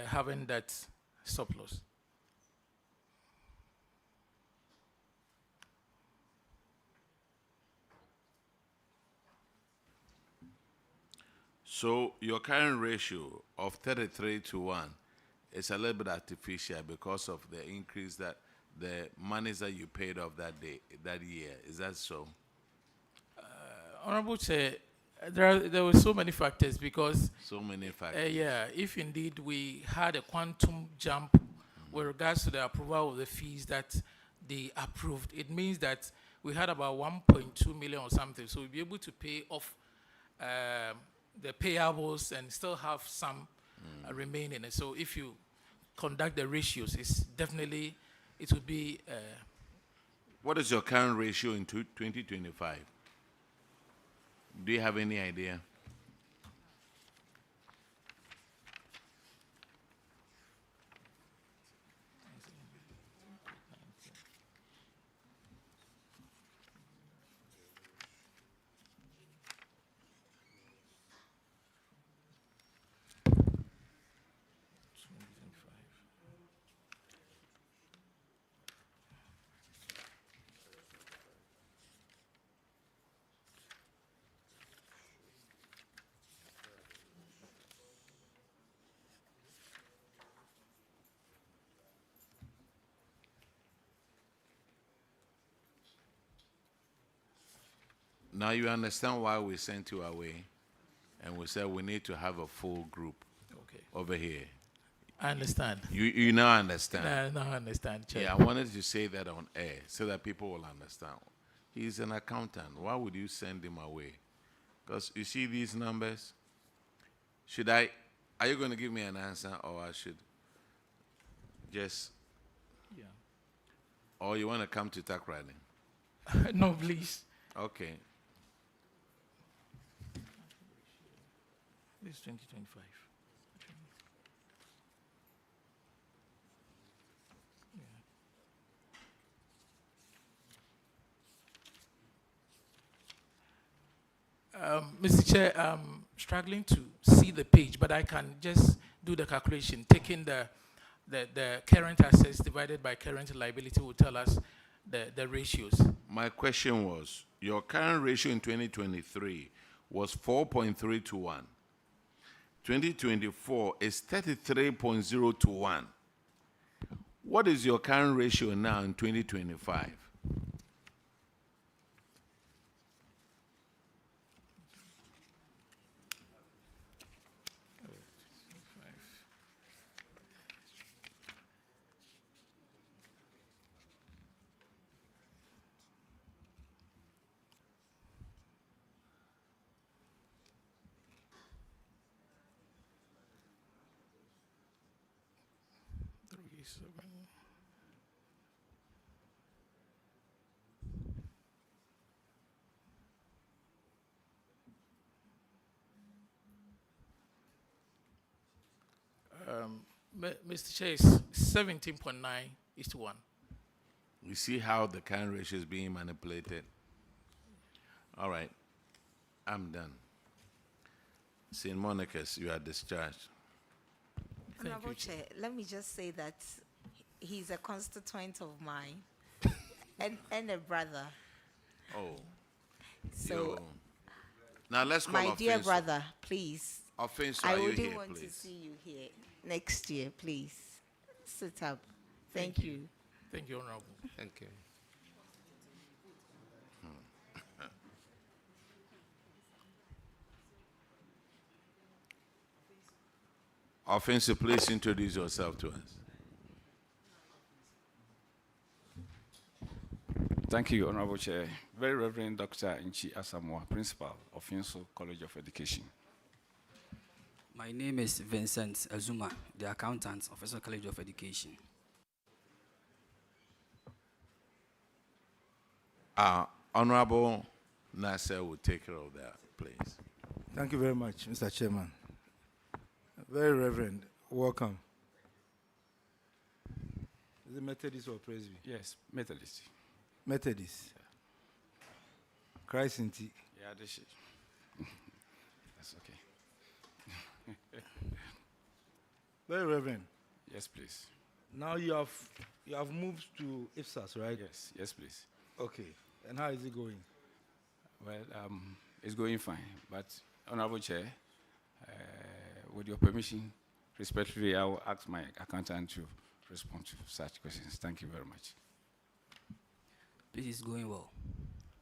Speaker 13: having that surplus.
Speaker 4: So your current ratio of 33 to 1 is a little bit artificial because of the increase that the monies that you paid off that year. Is that so?
Speaker 13: Honorable Chair, there were so many factors because
Speaker 4: so many factors.
Speaker 13: Yeah, if indeed we had a quantum jump with regards to the approval of the fees that they approved, it means that we had about 1.2 million or something. So we'll be able to pay off the payables and still have some remaining. And so if you conduct the ratios, it's definitely, it would be.
Speaker 4: What is your current ratio in 2025? Do you have any idea? Now you understand why we sent you away, and we said we need to have a full group over here.
Speaker 13: I understand.
Speaker 4: You now understand?
Speaker 13: No, I understand, Chair.
Speaker 4: Yeah, I wanted to say that on air so that people will understand. He's an accountant. Why would you send him away? Because you see these numbers. Are you going to give me an answer, or I should just?
Speaker 13: Yeah.
Speaker 4: Or you want to come to Takrady?
Speaker 13: No, please.
Speaker 4: Okay.
Speaker 13: This is 2025. Mr. Chair, I'm struggling to see the page, but I can just do the calculation. Taking the current assets divided by current liability will tell us the ratios.
Speaker 4: My question was, your current ratio in 2023 was 4.3 to 1. 2024 is 33.0 to 1. What is your current ratio now in 2025?
Speaker 13: Mr. Chair, is 17.9 is to 1.
Speaker 4: You see how the current ratio is being manipulated? All right. I'm done. St. Monica's, you are discharged.
Speaker 8: Honorable Chair, let me just say that he's a constituent of mine and a brother.
Speaker 4: Oh.
Speaker 8: So,
Speaker 4: now let's call
Speaker 8: my dear
Speaker 4: Offenso.
Speaker 8: brother, please.
Speaker 4: Offenso,
Speaker 8: I
Speaker 4: are you
Speaker 8: wouldn't
Speaker 4: here,
Speaker 8: want
Speaker 4: please?
Speaker 8: to see you here next year, please. Sit up. Thank you.
Speaker 13: Thank you, Honorable.
Speaker 5: Thank you.
Speaker 4: Offenso, please introduce yourself to us.
Speaker 12: Thank you, Honorable Chair. Very Reverend Dr. Inchi Asamoah, Principal of Finso College of Education.
Speaker 21: My name is Vincent Azuma, the accountant of Finso College of Education.
Speaker 4: Honorable Nasser will take care of that, please.
Speaker 24: Thank you very much, Mr. Chairman. Very Reverend, welcome. Is it Methodist or Presby?
Speaker 12: Yes, Methodist.
Speaker 24: Methodist. Christ in tea.
Speaker 12: Yeah, this is. That's okay.
Speaker 24: Very Reverend.
Speaker 12: Yes, please.
Speaker 24: Now you have moved to IFSAS, right?
Speaker 12: Yes, please.
Speaker 24: Okay. And how is it going?
Speaker 12: Well, it's going fine. But, Honorable Chair, with your permission, respectfully, I will ask my accountant to respond to such questions. Thank you very much.
Speaker 21: This is going well.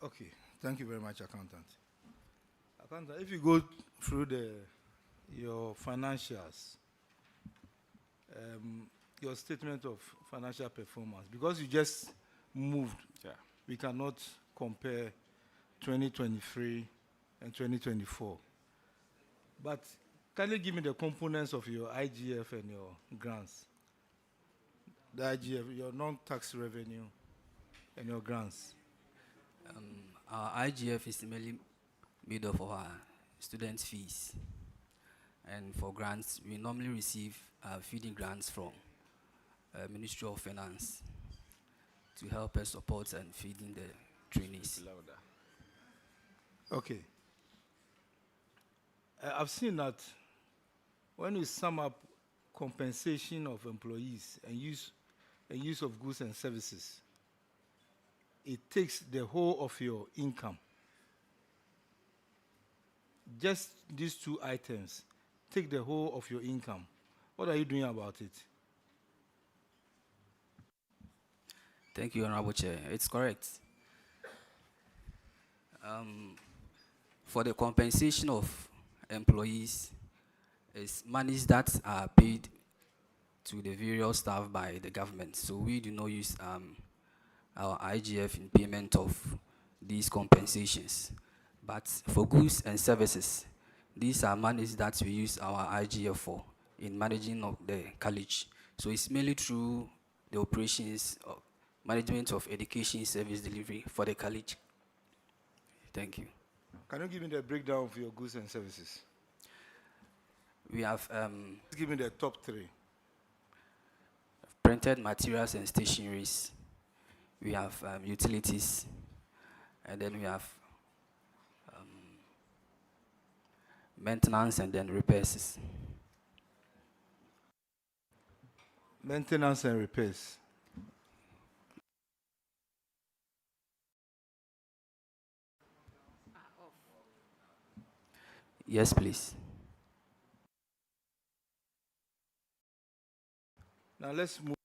Speaker 24: Okay. Thank you very much, accountant. Accountant, if you go through your financials, your statement of financial performance, because you just moved, we cannot compare 2023 and 2024. But can you give me the components of your IGF and your grants? The IGF, your non-tax revenue and your grants.
Speaker 21: Our IGF is mainly made up of our student fees. And for grants, we normally receive feeding grants from Ministry of Finance to help us support and feeding the trainees.
Speaker 24: Okay. I've seen that when you sum up compensation of employees and use of goods and services, it takes the whole of your income. Just these two items take the whole of your income. What are you doing about it?
Speaker 21: Thank you, Honorable Chair. It's correct. For the compensation of employees, is monies that are paid to the various staff by the government. So we do not use our IGF in payment of these compensations. But for goods and services, these are monies that we use our IGF for in managing of the college. So it's mainly through the operations, management of education service delivery for the college. Thank you.
Speaker 24: Can you give me the breakdown of your goods and services?
Speaker 21: We have
Speaker 24: Give me the top three.
Speaker 21: printed materials and stationeries. We have utilities, and then we have maintenance and then repairs.
Speaker 24: Maintenance and repairs.
Speaker 21: Yes, please.
Speaker 24: Now let's move.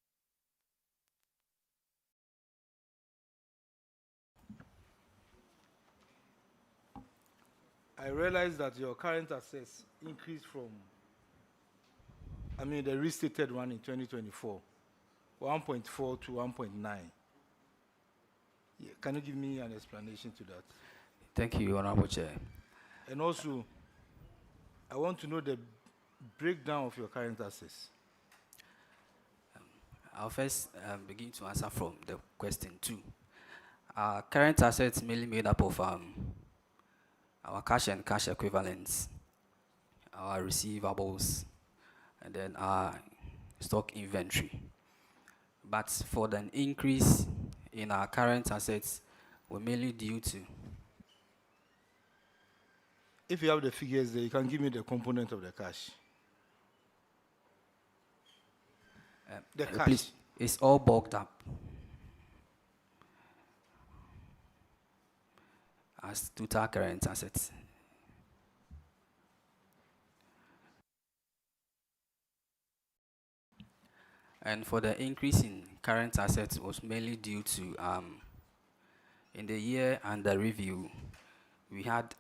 Speaker 24: I realize that your current assets increased from, the restated one in 2024, 1.4 to 1.9. Yeah, can you give me an explanation to that?
Speaker 21: Thank you, Honorable Chair.
Speaker 24: And also, I want to know the breakdown of your current assets.
Speaker 21: I'll first begin to answer from the question 2. Our current assets mainly made up of our cash and cash equivalents, our receivables, and then our stock inventory. But for the increase in our current assets, we're mainly due to.
Speaker 24: If you have the figures there, you can give me the component of the cash. The cash.
Speaker 21: Please, it's all bulked up as total current assets. And for the increase in current assets was mainly due to, in the year under review, we had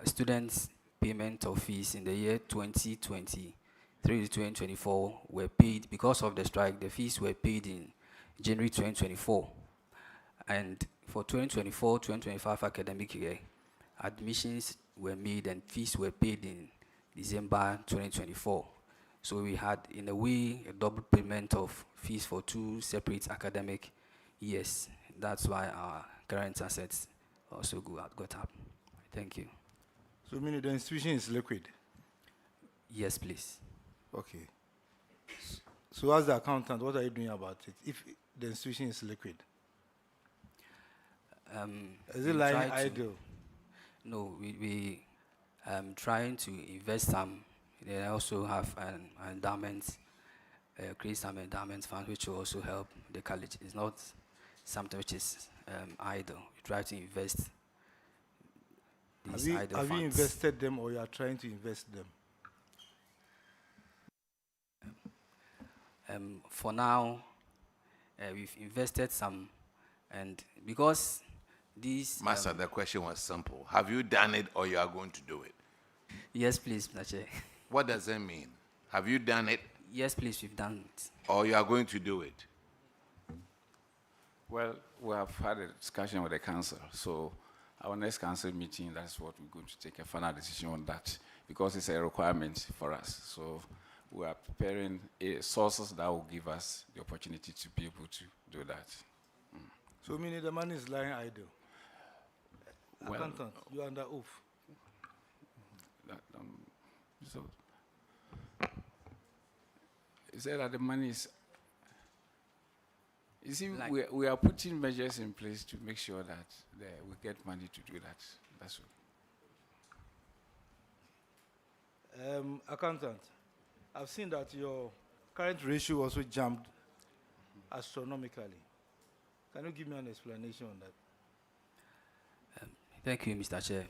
Speaker 21: students' payment of fees in the year 2023 to 2024 were paid because of the strike. The fees were paid in January 2024. And for 2024-2025 academic year, admissions were made and fees were paid in December 2024. So we had, in a way, a double payment of fees for 2 separate academic years. That's why our current assets also got up. Thank you.
Speaker 24: So meaning the institution is liquid?
Speaker 21: Yes, please.
Speaker 24: Okay. So as the accountant, what are you doing about it if the institution is liquid? Is it lying idle?
Speaker 21: No, we trying to invest some. They also have an endowment, create some endowment fund which will also help the college. It's not something which is idle. We try to invest these idle funds.
Speaker 24: Have you invested them or you are trying to invest them?
Speaker 21: For now, we've invested some, and because these...
Speaker 4: Master, the question was simple. Have you done it or you are going to do it?
Speaker 21: Yes, please, Mr. Chair.
Speaker 4: What does that mean? Have you done it?
Speaker 21: Yes, please, we've done it.
Speaker 4: Or you are going to do it?
Speaker 12: Well, we have had a discussion with the council, so our next council meeting, that's what we're going to take a final decision on that, because it's a requirement for us. So we are preparing sources that will give us the opportunity to be able to do that.
Speaker 24: So meaning the money is lying idle?
Speaker 12: Well,
Speaker 24: accountant, you are under oath.
Speaker 12: So, you say that the money is... You see,
Speaker 21: Like,
Speaker 12: we are putting measures in place to make sure that we get money to do that. That's all.
Speaker 24: Accountant, I've seen that your current ratio also jumped astronomically. Can you give me an explanation on that?
Speaker 21: Thank you, Mr. Chair.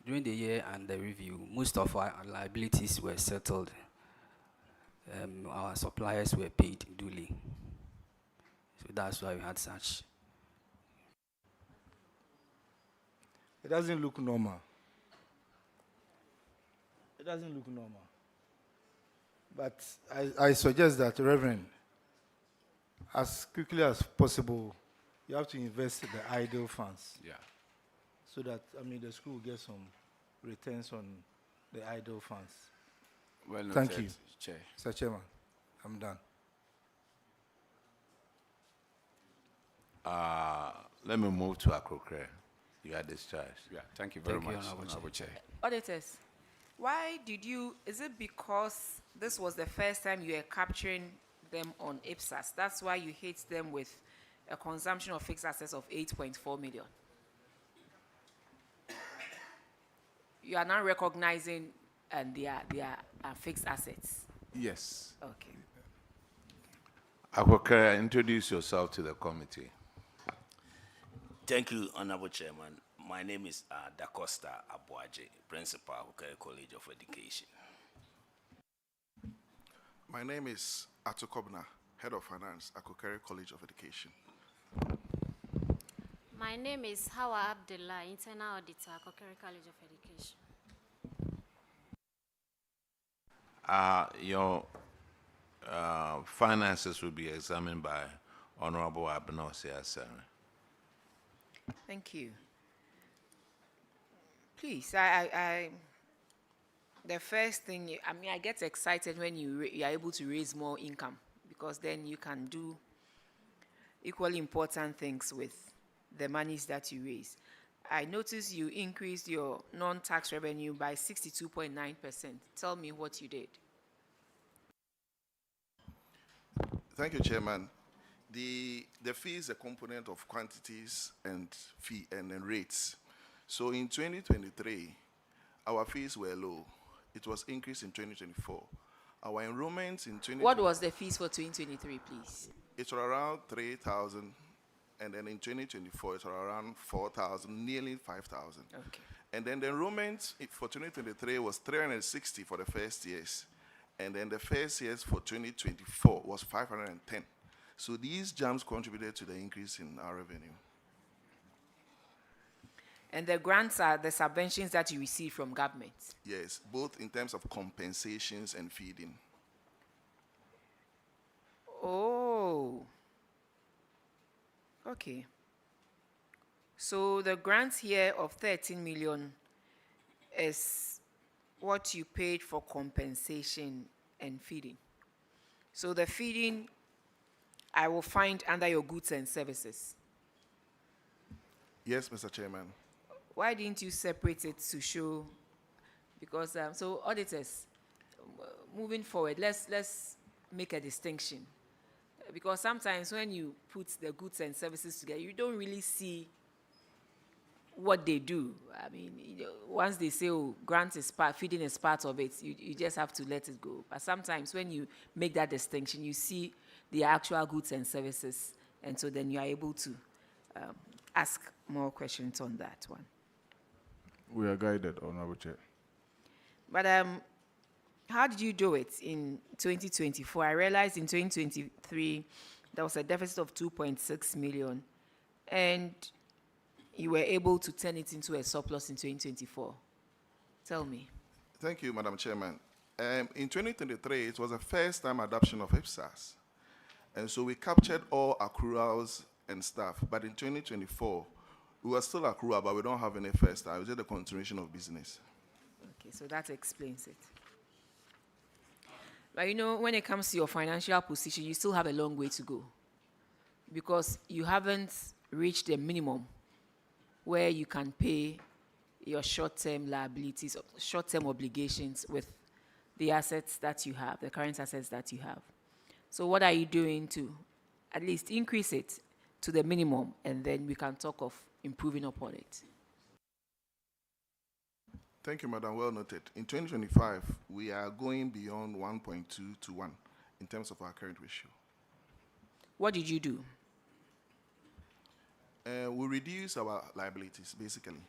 Speaker 21: During the year and the review, most of our liabilities were settled. Our suppliers were paid duly. So that's why we had such.
Speaker 24: It doesn't look normal. It doesn't look normal. But I suggest that, Reverend, as quickly as possible, you have to invest the idle funds.
Speaker 12: Yeah.
Speaker 24: So that, I mean, the school will get some returns on the idle funds.
Speaker 12: Well
Speaker 24: Thank
Speaker 12: noted,
Speaker 24: you.
Speaker 12: Chair.
Speaker 24: Mr. Chairman, I'm done.
Speaker 4: Let me move to Akrokre. You are discharged.
Speaker 12: Yeah, thank you very
Speaker 21: Thank you,
Speaker 12: much,
Speaker 21: Honorable
Speaker 12: Honorable Chair.
Speaker 23: Auditors, why did you, is it because this was the first time you were capturing them on IPSAS? That's why you hit them with a consumption of fixed assets of 8.4 million. You are now recognizing their fixed assets.
Speaker 3: Yes.
Speaker 23: Okay.
Speaker 4: Akrokre, introduce yourself to the committee.
Speaker 11: Thank you, Honorable Chairman. My name is Da Costa Abuaje, Principal, Akokere College of Education.
Speaker 14: My name is Atu Kobna, Head of Finance, Akokere College of Education.
Speaker 15: My name is Hawa Abdullah, Internal Auditor, Akokere College of Education.
Speaker 4: Your finances will be examined by Honorable Abenosi Asare.
Speaker 23: Thank you. Please, the first thing, I get excited when you are able to raise more income, because then you can do equally important things with the monies that you raise. I noticed you increased your non-tax revenue by 62.9%. Tell me what you did.
Speaker 14: Thank you, Chairman. The fee is a component of quantities and fee and rates. So in 2023, our fees were low. It was increased in 2024. Our enrollments in 2023.
Speaker 23: What was the fees for 2023, please?
Speaker 14: It was around 3,000, and then in 2024 it was around 4,000, nearly 5,000.
Speaker 23: Okay.
Speaker 14: And then the enrollment for 2023 was 360 for the first years, and then the first years for 2024 was 510. So these jumps contributed to the increase in our revenue.
Speaker 23: And the grants are the subventions that you receive from government?
Speaker 14: Yes, both in terms of compensations and feeding.
Speaker 23: Oh. Okay. So the grant here of 13 million is what you paid for compensation and feeding. So the feeding I will find under your goods and services.
Speaker 14: Yes, Mr. Chairman.
Speaker 23: Why didn't you separate it to show? Because so auditors, moving forward, let's make a distinction, because sometimes when you put the goods and services together, you don't really see what they do. I mean, once they say, "Oh, grant is part, feeding is part of it," you just have to let it go. But sometimes when you make that distinction, you see the actual goods and services, and so then you are able to ask more questions on that one.
Speaker 3: We are guided, Honorable Chair.
Speaker 23: But how did you do it in 2024? I realized in 2023 there was a deficit of 2.6 million, and you were able to turn it into a surplus in 2024. Tell me.
Speaker 14: Thank you, Madam Chairman. In 2023, it was a first-time adoption of IPSAS. And so we captured all accruals and stuff. But in 2024, we were still accrual, but we don't have any first time. It's just a continuation of business.
Speaker 23: Okay, so that explains it. But you know, when it comes to your financial position, you still have a long way to go, because you haven't reached the minimum where you can pay your short-term liabilities, short-term obligations with the assets that you have, the current assets that you have. So what are you doing to at least increase it to the minimum, and then we can talk of improving upon it?
Speaker 14: Thank you, Madam. Well noted. In 2025, we are going beyond 1.2 to 1 in terms of our current ratio.
Speaker 23: What did you do?
Speaker 14: We reduce our liabilities, basically,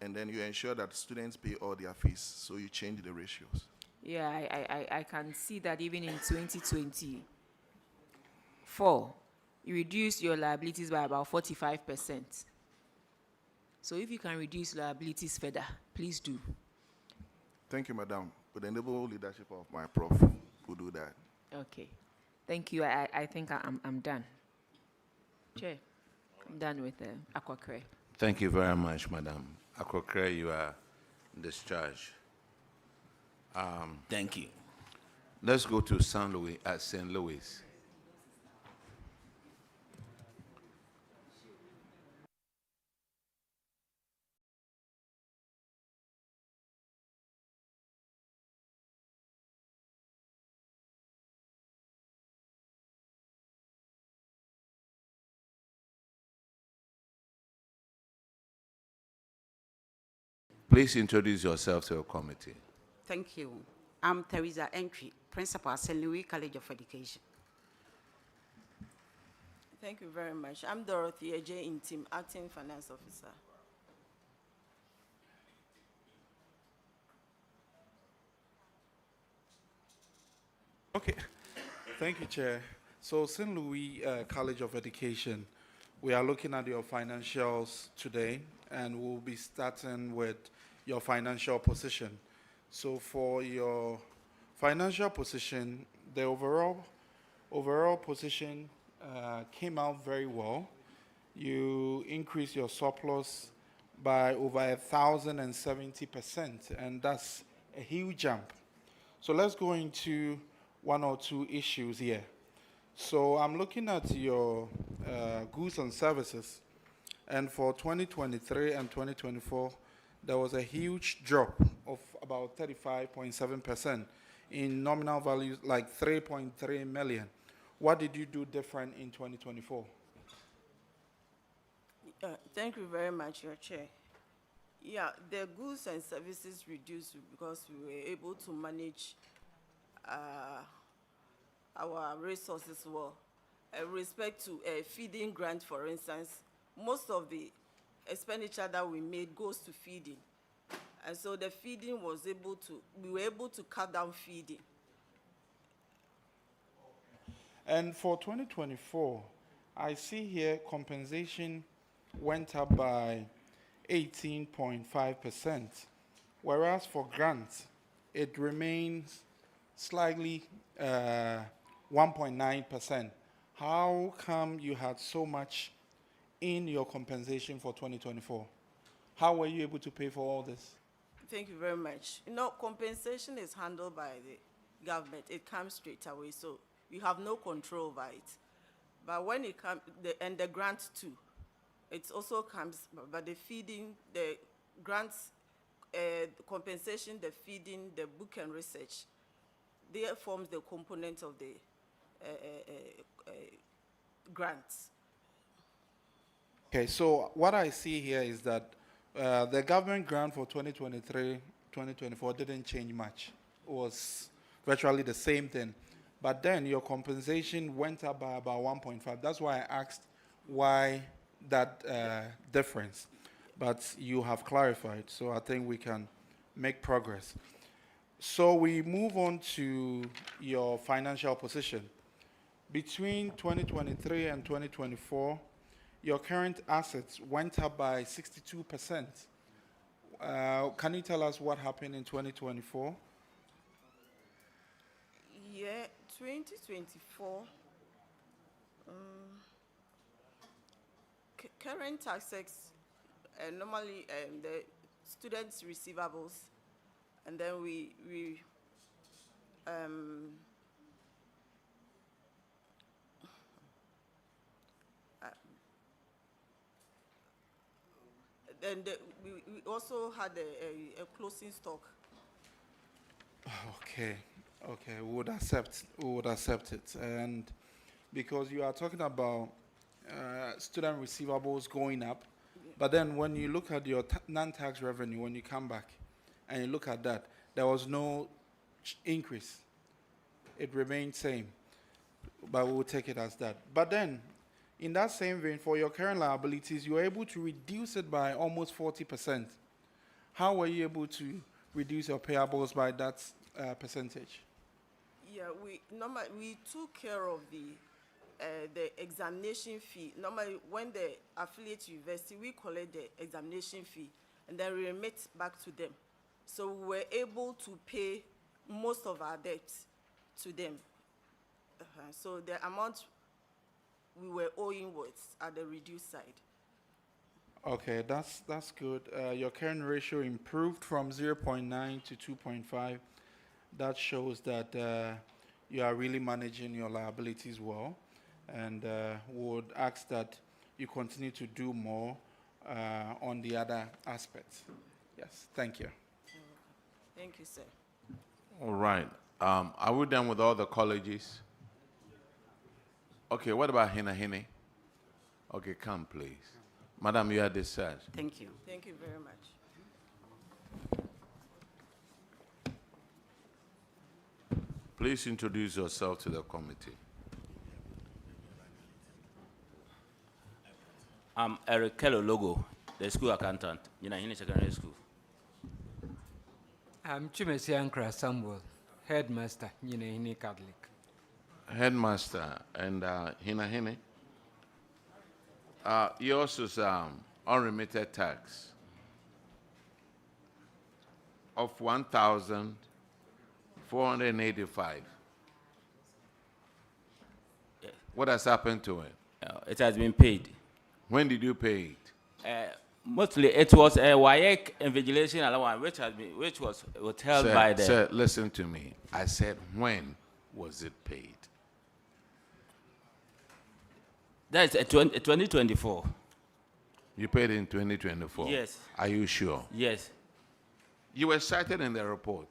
Speaker 14: and then you ensure that students pay all their fees, so you change the ratios.
Speaker 23: Yeah, I can see that even in 2024, you reduced your liabilities by about 45%. So if you can reduce liabilities further, please do.
Speaker 14: Thank you, Madam. With the enable leadership of my prof, we'll do that.
Speaker 23: Okay. Thank you. I think I'm done. Chair, I'm done with Akwakre.
Speaker 4: Thank you very much, Madam Akrokre. You are discharged.
Speaker 11: Thank you.
Speaker 4: Let's go to St. Louis. Please introduce yourself to your committee.
Speaker 2: Thank you. I'm Teresa Entry, Principal at St. Louis College of Education.
Speaker 7: Thank you very much. I'm Dorothy J. Intim, Acting Finance Officer.
Speaker 16: Okay. Thank you, Chair. So, St. Louis College of Education, we are looking at your financials today, and we'll be starting with your financial position. So, for your financial position, the overall position came out very well. You increased your surplus by over 1,070%, and that's a huge jump. So let's go into one or two issues here. So I'm looking at your goods and services, and for 2023 and 2024, there was a huge drop of about 35.7% in nominal values, like 3.3 million. What did you do different in 2024?
Speaker 7: Thank you very much, Your Chair. Yeah, the goods and services reduced because we were able to manage our resources well. With respect to feeding grant, for instance, most of the expenditure that we made goes to feeding. And so the feeding we were able to cut down feeding.
Speaker 16: And for 2024, I see here compensation went up by 18.5%, whereas for grants, it remains slightly 1.9%. How come you had so much in your compensation for 2024? How were you able to pay for all this?
Speaker 7: Thank you very much. You know, compensation is handled by the government. It comes straight away, so you have no control over it. But when it comes, and the grant too, it also comes, but the feeding, the grants, the compensation, the feeding, the book and research, they forms the component of the grants.
Speaker 16: Okay, so what I see here is that the government grant for 2023, 2024 didn't change much. It was virtually the same thing. But then your compensation went up by about 1.5. That's why I asked why that difference. But you have clarified, so I think we can make progress. So we move on to your financial position. Between 2023 and 2024, your current assets went up by 62%. Can you tell us what happened in 2024?
Speaker 7: Yeah, 2024, current assets, normally the students' receivables, and then we also had a closing stock.
Speaker 16: Okay, we would accept it. And because you are talking about student receivables going up, but then when you look at your non-tax revenue, when you come back and you look at that, there was no increase. It remained same, but we will take it as that. But then, in that same vein, for your current liabilities, you were able to reduce it by almost 40%. How were you able to reduce your payables by that percentage?
Speaker 7: Yeah, we took care of the examination fee. Normally, when the affiliate university, we collect the examination fee and then we remit back to them. So we were able to pay most of our debts to them. So the amount we were owing what at the reduced side.
Speaker 16: Okay, that's good. Your current ratio improved from 0.9 to 2.5. That shows that you are really managing your liabilities well, and would ask that you continue to do more on the other aspects. Yes, thank you.
Speaker 7: Thank you, sir.
Speaker 4: All right. Are we done with all the colleges? Okay, what about Hine? Okay, come, please. Madam, you are discharged.
Speaker 2: Thank you.
Speaker 7: Thank you very much.
Speaker 4: Please introduce yourself to the committee.
Speaker 11: I'm Eric Kello Logo, the school accountant, Hine Secondary School.
Speaker 17: I'm Chimesi Ankra Samuel, headmaster, Hine Catholic.
Speaker 4: Headmaster and Hine. Yours is unremitted tax of 1,485.
Speaker 11: Yeah.
Speaker 4: What has happened to it?
Speaker 11: It has been paid.
Speaker 4: When did you pay it?
Speaker 11: Mostly it was a WAEC invigilation allowance, which was withheld by the.
Speaker 4: Sir, listen to me. I said, when was it paid?
Speaker 11: That's 2024.
Speaker 4: You paid in 2024?
Speaker 11: Yes.
Speaker 4: Are you sure?
Speaker 11: Yes.
Speaker 4: You were cited in the report.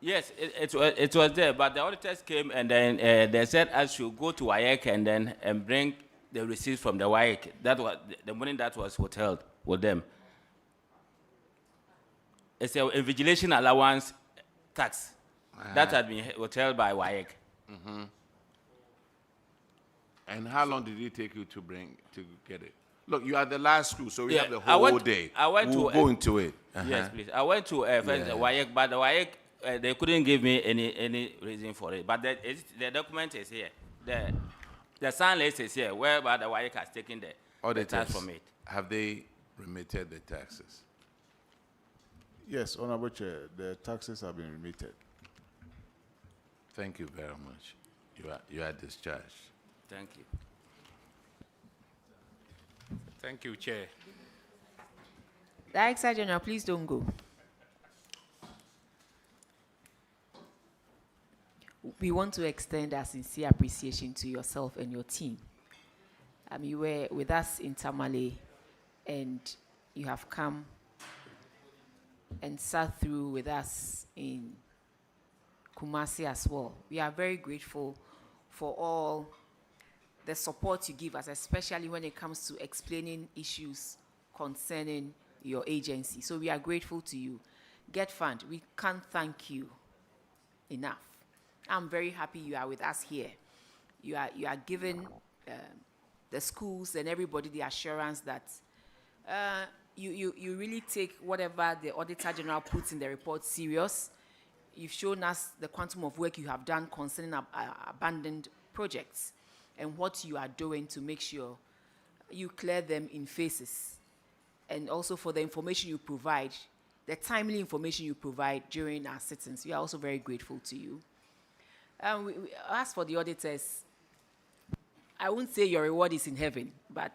Speaker 11: Yes, it was there, but the auditors came and then they said I should go to WAEC and bring the receipts from the WAEC. That was the money that was withheld with them. It's a invigilation allowance tax that had been withheld by WAEC.
Speaker 4: Mm-hmm. And how long did it take you to get it? Look, you are the last school, so we have the whole day. We'll go into it.
Speaker 11: Yes, please. I went to first WAEC, but the WAEC they couldn't give me any reason for it. But the document is here. The sign list is here, whereby the WAEC has taken the tax from it.
Speaker 4: Have they remitted the taxes?
Speaker 3: Yes, Honorable Chair, the taxes have been remitted.
Speaker 4: Thank you very much. You are discharged.
Speaker 11: Thank you.
Speaker 6: Thank you, Chair.
Speaker 23: Director General, please don't go. We want to extend our sincere appreciation to yourself and your team. You were with us in Tamale, and you have come and sat through with us in Kumasi as well. We are very grateful for all the support you give us, especially when it comes to explaining issues concerning your agency. So we are grateful to you. Get Fund, we can't thank you enough. I'm very happy you are with us here. You are giving the schools and everybody the assurance that you really take whatever the Auditor General puts in the report serious. You've shown us the quantum of work you have done concerning abandoned projects and what you are doing to make sure you clear them in phases. And also for the information you provide, the timely information you provide during our sittings. We are also very grateful to you. As for the auditors, I won't say your reward is in heaven, but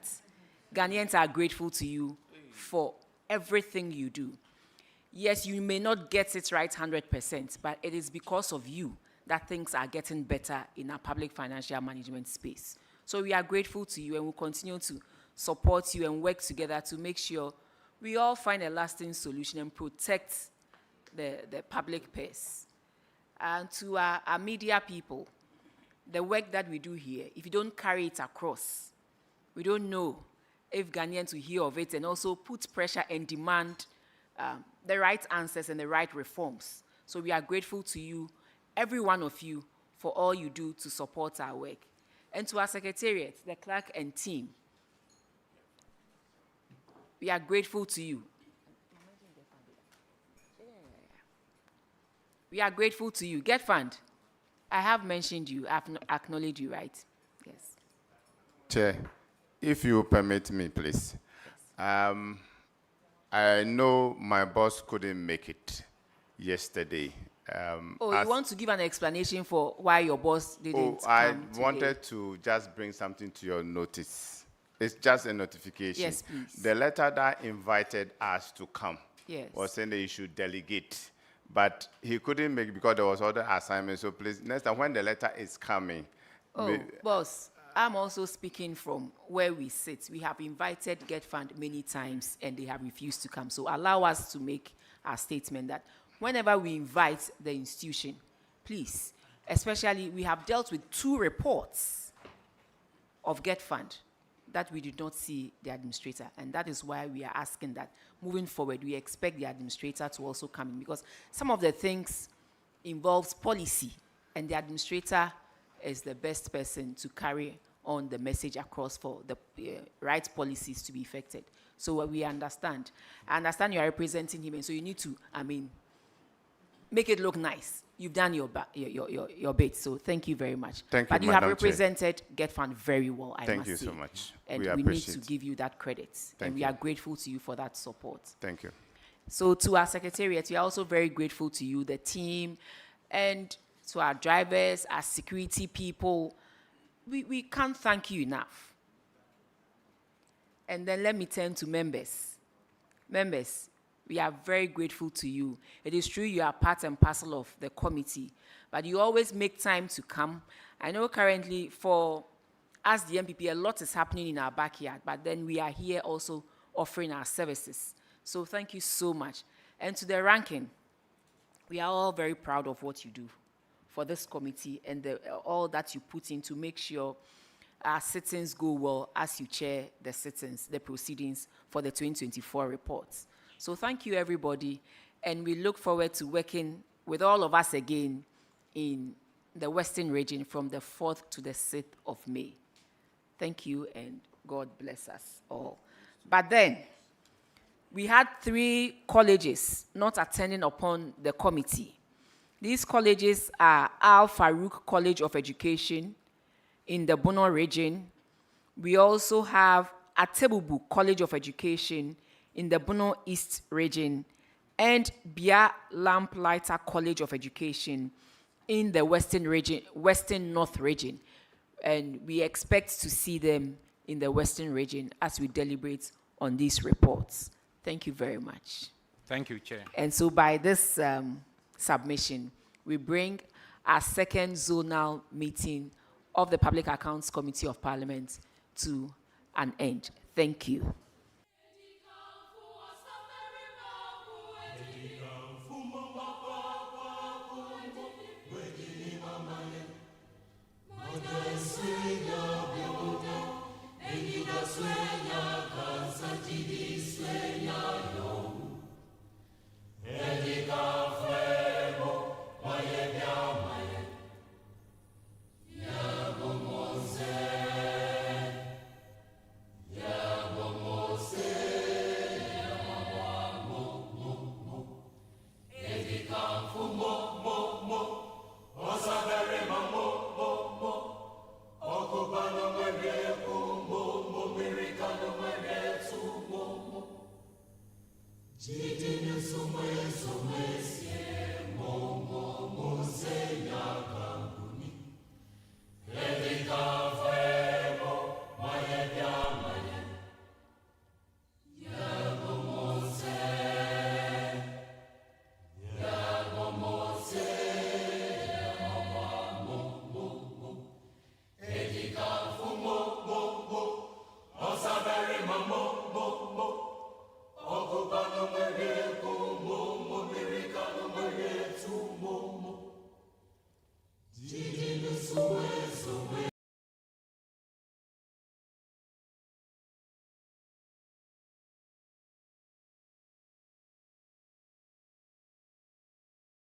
Speaker 23: Ghanaians are grateful to you for everything you do. Yes, you may not get it right 100%, but it is because of you that things are getting better in our public financial management space. So we are grateful to you and we'll continue to support you and work together to make sure we all find a lasting solution and protect the public purse. And to our media people, the work that we do here, if you don't carry it across, we don't know if Ghanaians will hear of it and also put pressure and demand the right answers and the right reforms. So we are grateful to you, every one of you, for all you do to support our work. And to our secretariat, the clerk and team, we are grateful to you. We are grateful to you. Get Fund, I have mentioned you, I have acknowledged you, right? Yes.
Speaker 19: Chair, if you permit me, please. I know my boss couldn't make it yesterday,
Speaker 23: Oh,
Speaker 19: as-
Speaker 23: you want to give an explanation for why your boss didn't
Speaker 19: I
Speaker 23: come today?
Speaker 19: wanted to just bring something to your notice. It's just a notification.
Speaker 23: Yes, please.
Speaker 19: The letter that invited us to come
Speaker 23: Yes.
Speaker 19: was saying that you should delegate. But he couldn't make because there was other assignments. So please, next time when the letter is coming,
Speaker 23: Oh, boss, I'm also speaking from where we sit. We have invited Get Fund many times and they have refused to come. So allow us to make our statement that whenever we invite the institution, please, especially we have dealt with 2 reports of Get Fund that we did not see the administrator. And that is why we are asking that moving forward, we expect the administrator to also come in because some of the things involves policy and the administrator is the best person to carry on the message across for the right policies to be effected. So we understand. I understand you are representing him and so you need to, make it look nice. You've done your bit, so thank you very much.
Speaker 19: Thank you,
Speaker 23: But you have
Speaker 19: Madam Chair.
Speaker 23: represented Get Fund very well, I
Speaker 19: Thank
Speaker 23: must
Speaker 19: you
Speaker 23: say.
Speaker 19: so much.
Speaker 23: And
Speaker 19: We
Speaker 23: we need
Speaker 19: appreciate
Speaker 23: to
Speaker 19: it.
Speaker 23: give you that credit.
Speaker 19: Thank
Speaker 23: And we
Speaker 19: you.
Speaker 23: are grateful to you for that support.
Speaker 19: Thank you.
Speaker 23: So to our secretariat, we are also very grateful to you, the team, and to our drivers, our security people. We can't thank you enough. And then let me turn to members. Members, we are very grateful to you. It is true you are part and parcel of the committee, but you always make time to come. I know currently for us, the MPP, a lot is happening in our backyard, but then we are here also offering our services. So thank you so much. And to the ranking, we are all very proud of what you do for this committee and all that you put in to make sure our sittings go well as you chair the sittings, the proceedings for the 2024 reports. So thank you, everybody, and we look forward to working with all of us again in the Western region from the 4th to the 6th of May. Thank you, and God bless us all. But then, we had 3 colleges not attending upon the committee. These colleges are Al Farouk College of Education in the Bono region. We also have Atebubu College of Education in the Bono East region and Bia Lamplighter College of Education in the Western North region. And we expect to see them in the Western region as we deliberate on these reports. Thank you very much.
Speaker 12: Thank you, Chair.
Speaker 23: And so by this submission, we bring our 2nd zonal meeting of the Public Accounts Committee of Parliament to an end. Thank you.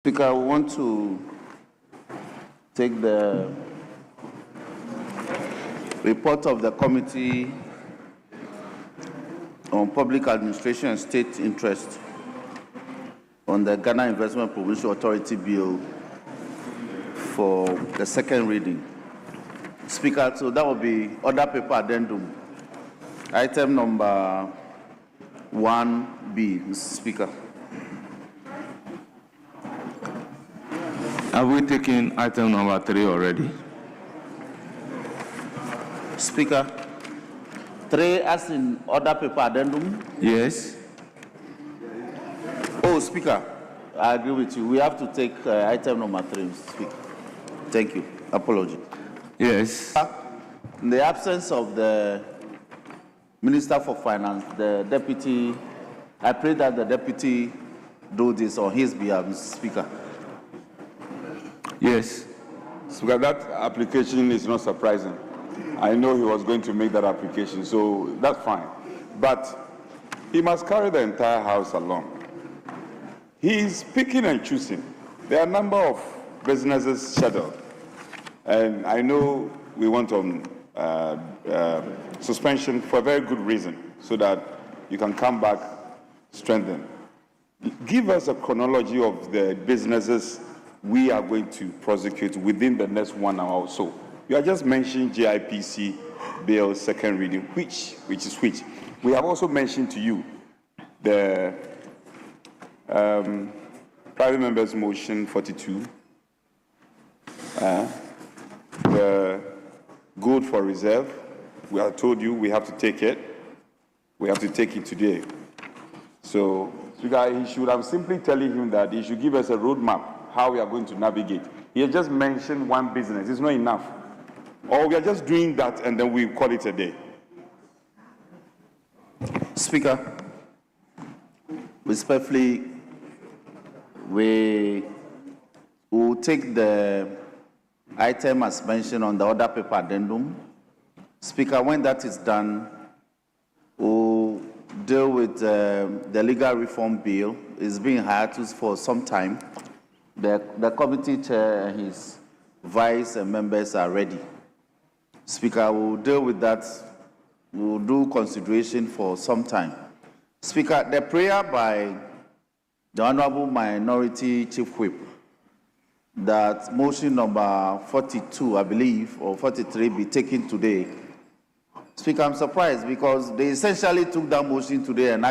Speaker 9: Speaker, I want to take the report of the Committee on Public Administration and State Interest on the Ghana Investment Provincial Authority Bill for the 2nd reading. Speaker, so that will be other paper addendum. Item number 1B, Mr. Speaker.
Speaker 1: Have we taken item number 3 already?
Speaker 9: Speaker, 3 as in other paper addendum?
Speaker 1: Yes.
Speaker 9: Oh, Speaker, I agree with you. We have to take item number 3, Mr. Speaker. Thank you. Apology.
Speaker 1: Yes.
Speaker 9: In the absence of the Minister for Finance, the Deputy, I pray that the Deputy do this on his behalf, Mr. Speaker.
Speaker 1: Yes.
Speaker 10: Speaker, that application is not surprising. I know he was going to make that application, so that's fine. But he must carry the entire House along. He is picking and choosing. There are a number of businesses scheduled. And I know we want on suspension for a very good reason, so that you can come back strengthened. Give us a chronology of the businesses we are going to prosecute within the next 1 hour or so. You are just mentioning GIPC bill second reading, which is which. We have also mentioned to you the private members motion 42, the gold for reserve. We have told you we have to take it. We have to take it today. So, Speaker, he should have simply telling him that he should give us a roadmap how we are going to navigate. He has just mentioned one business. It's not enough. Or we are just doing that and then we call it a day.
Speaker 9: Speaker, respectfully, we will take the item as mentioned on the other paper addendum. Speaker, when that is done, we'll deal with the legal reform bill. It's being hiatus for some time. The committee chair and his vice and members are ready. Speaker, we'll deal with that. We'll do consideration for some time. Speaker, the prayer by the Honorable Minority Chief Whip that motion number 42, I believe, or 43 be taken today. Speaker, I'm surprised because they essentially took that motion today and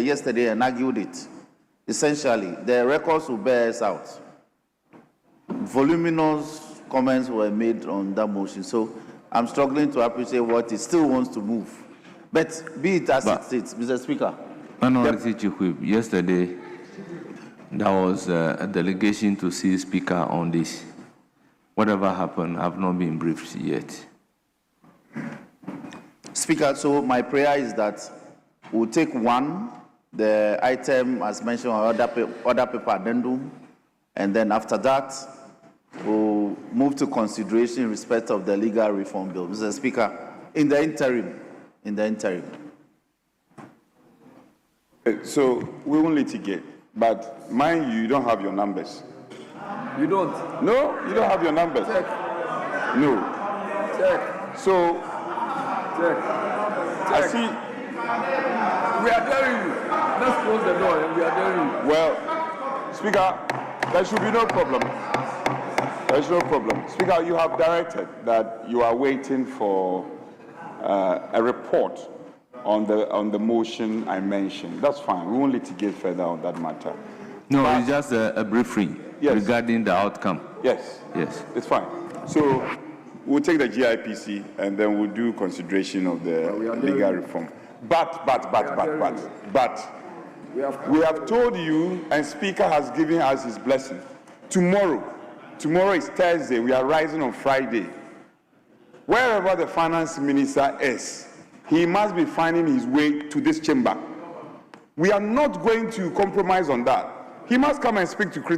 Speaker 9: yesterday and argued it. Essentially, the records will bear us out. Voluminous comments were made on that motion, so I'm struggling to appreciate what it still wants to move. But be it as it is, Mr. Speaker.
Speaker 1: Minority Chief Whip, yesterday there was a delegation to see Speaker on this. Whatever happened, I've not been briefed yet.
Speaker 9: Speaker, so my prayer is that we'll take one, the item as mentioned on other paper addendum, and then after that, we'll move to consideration in respect of the legal reform bill. Mr. Speaker, in the interim.
Speaker 10: So we will litigate, but mind you, you don't have your numbers.
Speaker 1: You don't?
Speaker 10: No, you don't have your numbers.
Speaker 1: Check.
Speaker 10: No.
Speaker 1: Check.
Speaker 10: So,
Speaker 1: Check.
Speaker 10: I see.
Speaker 1: We are daring you. Let's close the door and we are daring you.
Speaker 10: Well, Speaker, there should be no problem. There's no problem. Speaker, you have directed that you are waiting for a report on the motion I mentioned. That's fine. We won't litigate further on that matter.
Speaker 1: No, but it's just a briefing regarding the outcome.
Speaker 10: Yes.
Speaker 1: Yes.
Speaker 10: It's fine. So we'll take the GIPC and then we'll do consideration of the legal reform. But we have told you, and Speaker has given us his blessing. Tomorrow is Thursday. We are rising on Friday. Wherever the finance minister is, he must be finding his way to this chamber. We are not going to compromise on that. He must come and speak to critics.